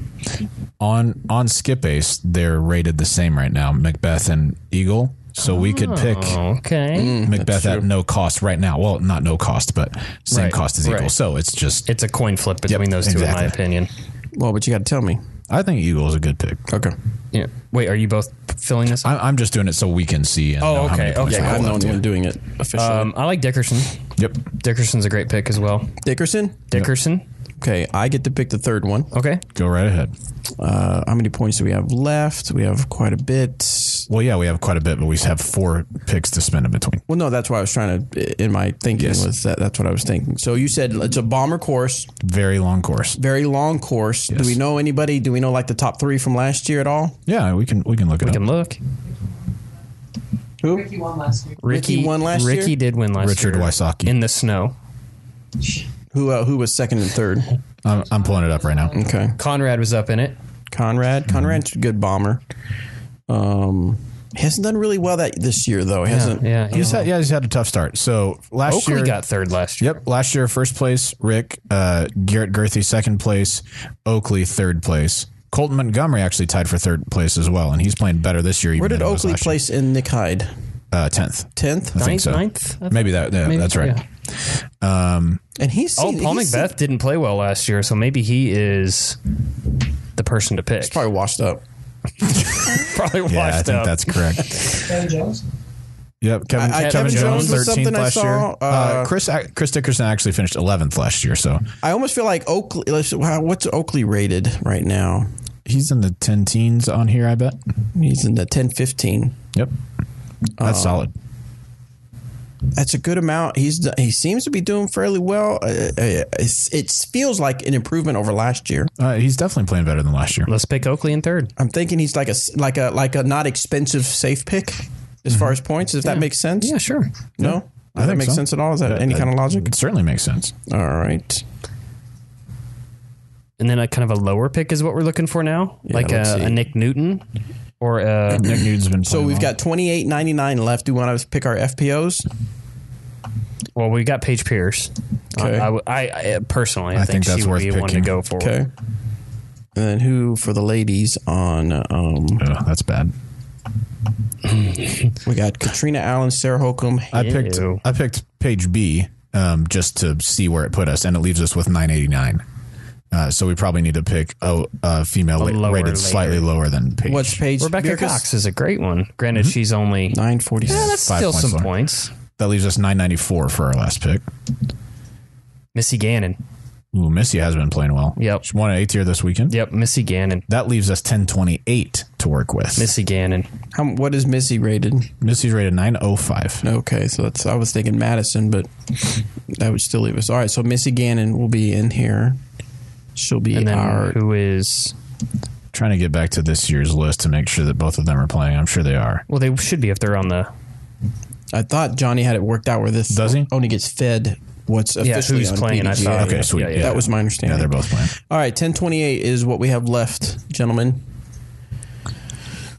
Skip Ace, they're rated the same right now, Macbeth and Eagle. So we could pick Okay. Macbeth at no cost right now. Well, not no cost, but same Right, cost as Eagle. right. So it's just... It's a coin flip between those two, in exactly. my opinion. Well, but you got to tell me. I think Eagle is a good pick. Okay. Yeah. Wait, are you both filling this? I'm just doing it so we can see and know how many points okay. we I'm have the left. only one doing it officially. I like Dickerson. Yep. Dickerson's a great pick as well. Dickerson? Dickerson. Okay, I get to pick the third one. Okay. Go right ahead. How many points do we have left? We have quite a bit. Well, yeah, we have quite a bit, but we have 4 picks to spend in between. Well, no, that's why I was trying to, in my thinking was that's what I was thinking. So you said it's a bomber course, Very long course. very long course. Yes. Do we know anybody? Do we know like the top 3 from last year at all? Yeah, we can look it We up. can look. Who? Ricky won last week. Ricky won last year? Ricky did win last Richard year. Wysocki. In the snow. Who was second and third? I'm pulling it up right now. Okay. Conrad was up in it. Conrad's a good bomber. He hasn't done really well this year though. He hasn't. Yeah. He's had a tough start. So last Oakley year got third last year. Yep, last year first place, Rick, Garrett Gerthy second place, Oakley third place. Colton Montgomery actually tied for third place as well, and he's playing better this year. Where even did than he was Oakley last place in Nick Hyde? year. 10th. 10th? I think so. Ninth? I Maybe that. Yeah, that's right. yeah. And he's Paul Macbeth didn't play well last year, so maybe he is the person to pick. He's probably washed up. Probably washed Yeah, I think up. that's correct. Kevin Jones. Yep, Kevin Kevin Jones was 13th something I last saw, year. Chris Dickerson actually finished 11th last year, so I almost feel like Oakley. What's Oakley rated right now? he's in the 10 teens on here, I bet. He's in the 10-15. Yep, that's solid. That's a good amount. He seems to be doing fairly well. It feels like an improvement over last year. He's definitely playing better than last year. Let's pick Oakley in third. I'm thinking he's like a not expensive safe pick as far as points. If that makes sense. Yeah, sure. No, does that make sense at all? Is that any kind of logic? It certainly makes sense. All right. And then a kind of a lower pick is what we're looking for now, Yeah, like let's see. a Nick Newton or Nick Newton's been So playing we've well. got 28.99 left. Do you want to pick our FPOs? well, we got Paige Pierce. Okay. I personally, I think that's she would worth be one to picking. go for. Okay. And then who for the ladies on? That's bad. We got Katrina Allen, Sarah Holcomb. I picked page B just to see where it put us, and it leaves us with 989. So we probably need to pick a female lower rated later. slightly lower than Paige. What's Paige? Rebecca Bierkus? Cox is a great one. Granted, she's only 946. yeah, that's 5 still points some lower. points. That leaves us 994 for our last pick. Missy Gannon. Ooh, Missy has been playing well. Yep. She won an 8th tier this weekend. Yep, Missy Gannon. That leaves us 1028 to work with. Missy Gannon. What is Missy rated? Missy's rated 905. Okay, so I was thinking Madison, but that would still leave us. All right, so Missy Gannon will be in here. She'll be And then our. who is... Trying to get back to this year's list to make sure that both of them are playing. I'm sure they are. Well, they should be if they're on the I thought Johnny had it worked out where this Does he? only gets fed what's officially who's on playing, I PDGA. thought. Okay, sweet. Yeah. That was my understanding. Yeah, they're both playing. All right, 1028 is what we have left, gentlemen.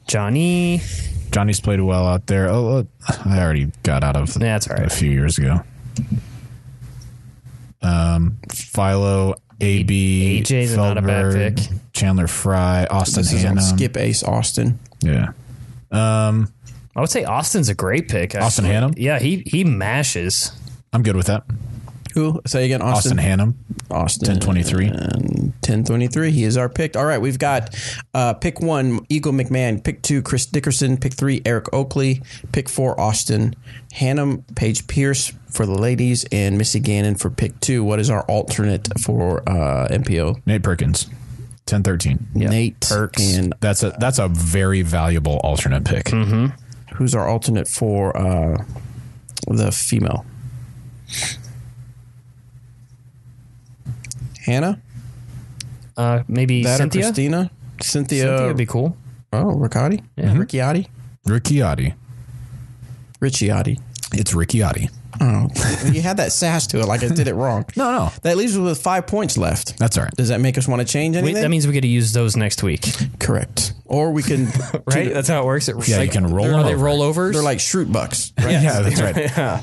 Johnny's played well out there. Oh, I already got out of that's all right. a few years ago. Philo, AB, AJ's not a bad Feldberg, pick. Chandler Fry, Austin This is on Hannum. Skip Ace Austin. Yeah. I would say Austin's a great pick. Actually. Austin Hannum? Yeah, he mashes. I'm good with that. Who? Say again, Austin. Austin Hannum. Austin. 1023. And 1023. He is our pick. All right, we've got pick 1, Eagle McMahon. Pick 2, Chris Dickerson. Pick 3, Eric Oakley. Pick 4, Austin Hannum. Paige Pierce for the ladies. And Missy Gannon for pick 2. What is our alternate for MPO? Nate Perkins. 1013. Nate Perks. And That's a very valuable alternate pick. Mm-hmm. who's our alternate for the female? Hannah? Maybe That Cynthia. or Christina? Cynthia would be cool. Oh, Ricciotti? Yeah. Ricciotti? Ricciotti. Ricciotti. It's Ricciotti. Oh, you had that sass to it like I did it wrong. No. That leaves us with 5 points left. That's all right. Does that make us want to change anything? That means we get to use those next week, Correct. Or we can... right? That's how it works. Yeah, you can roll Are they over. rollovers? They're like Shroot Bucks. Yeah, that's right. Yeah.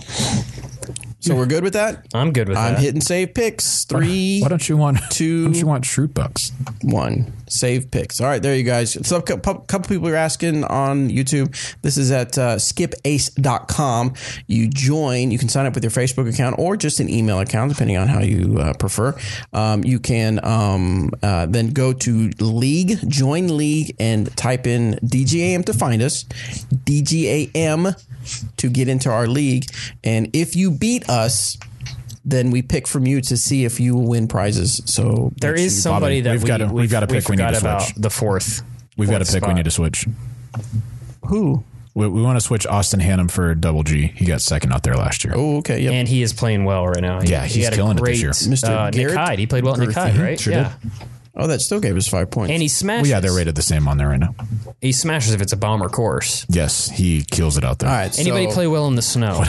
So we're good with that? I'm good with I'm that. hitting save picks. 3, Why don't you want 2, Why don't you want Shroot Bucks? 1. Save picks. All right, there you guys. So a couple people are asking on YouTube. This is at skipace.com. You can sign up with your Facebook account or just an email account, depending on how you prefer. You can then go to League, join League, and type in DGAM to find us. DGAM to get into our league. And if you beat us, then we pick from you to see if you will win prizes. So There is somebody that We've got a pick we need forgot to about switch. the fourth. We've got a fourth pick we spot. need to switch. Who? We want to switch Austin Hannum for Double G. He got second out there last year. Oh, okay. Yep. And he is playing well right now. Yeah, he's had a killing it this great, year. Mr. Nick Garrett Hyde. He played well at Nick Hyde, right? Sure yeah. Oh, that still gave us 5 points. And he Well, smashes. yeah, they're rated the same on there right now. He smashes if it's a bomber course. Yes, he kills it out there. All right. Anybody so play well in the snow?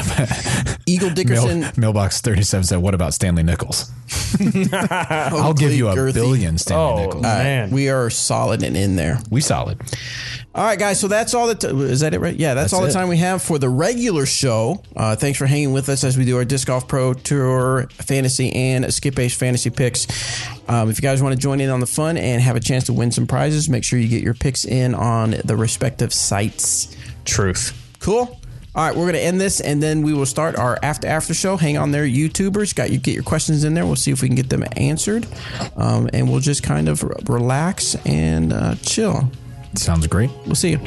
Eagle Dickerson. Mailbox 37 said, "What about Stanley Nichols?" I'll give you a girthy. billion Stanley Oh, Nichols. All right, man. we are solid and in there. We solid. All right, guys. So that's all is that it, right? Yeah, that's all the it. time we have for the regular show. Thanks for hanging with us as we do our Disc Golf Pro Tour Fantasy and Skip Ace Fantasy picks. If you guys want to join in on the fun and have a chance to win some prizes, make sure you get your picks in on the respective sites. Truth. Cool. All right, we're going to end this, and then we will start our after show. Hang on there, YouTubers. Get your questions in there. We'll see if we can get them answered, and we'll just kind of relax and chill. Sounds great. We'll see you.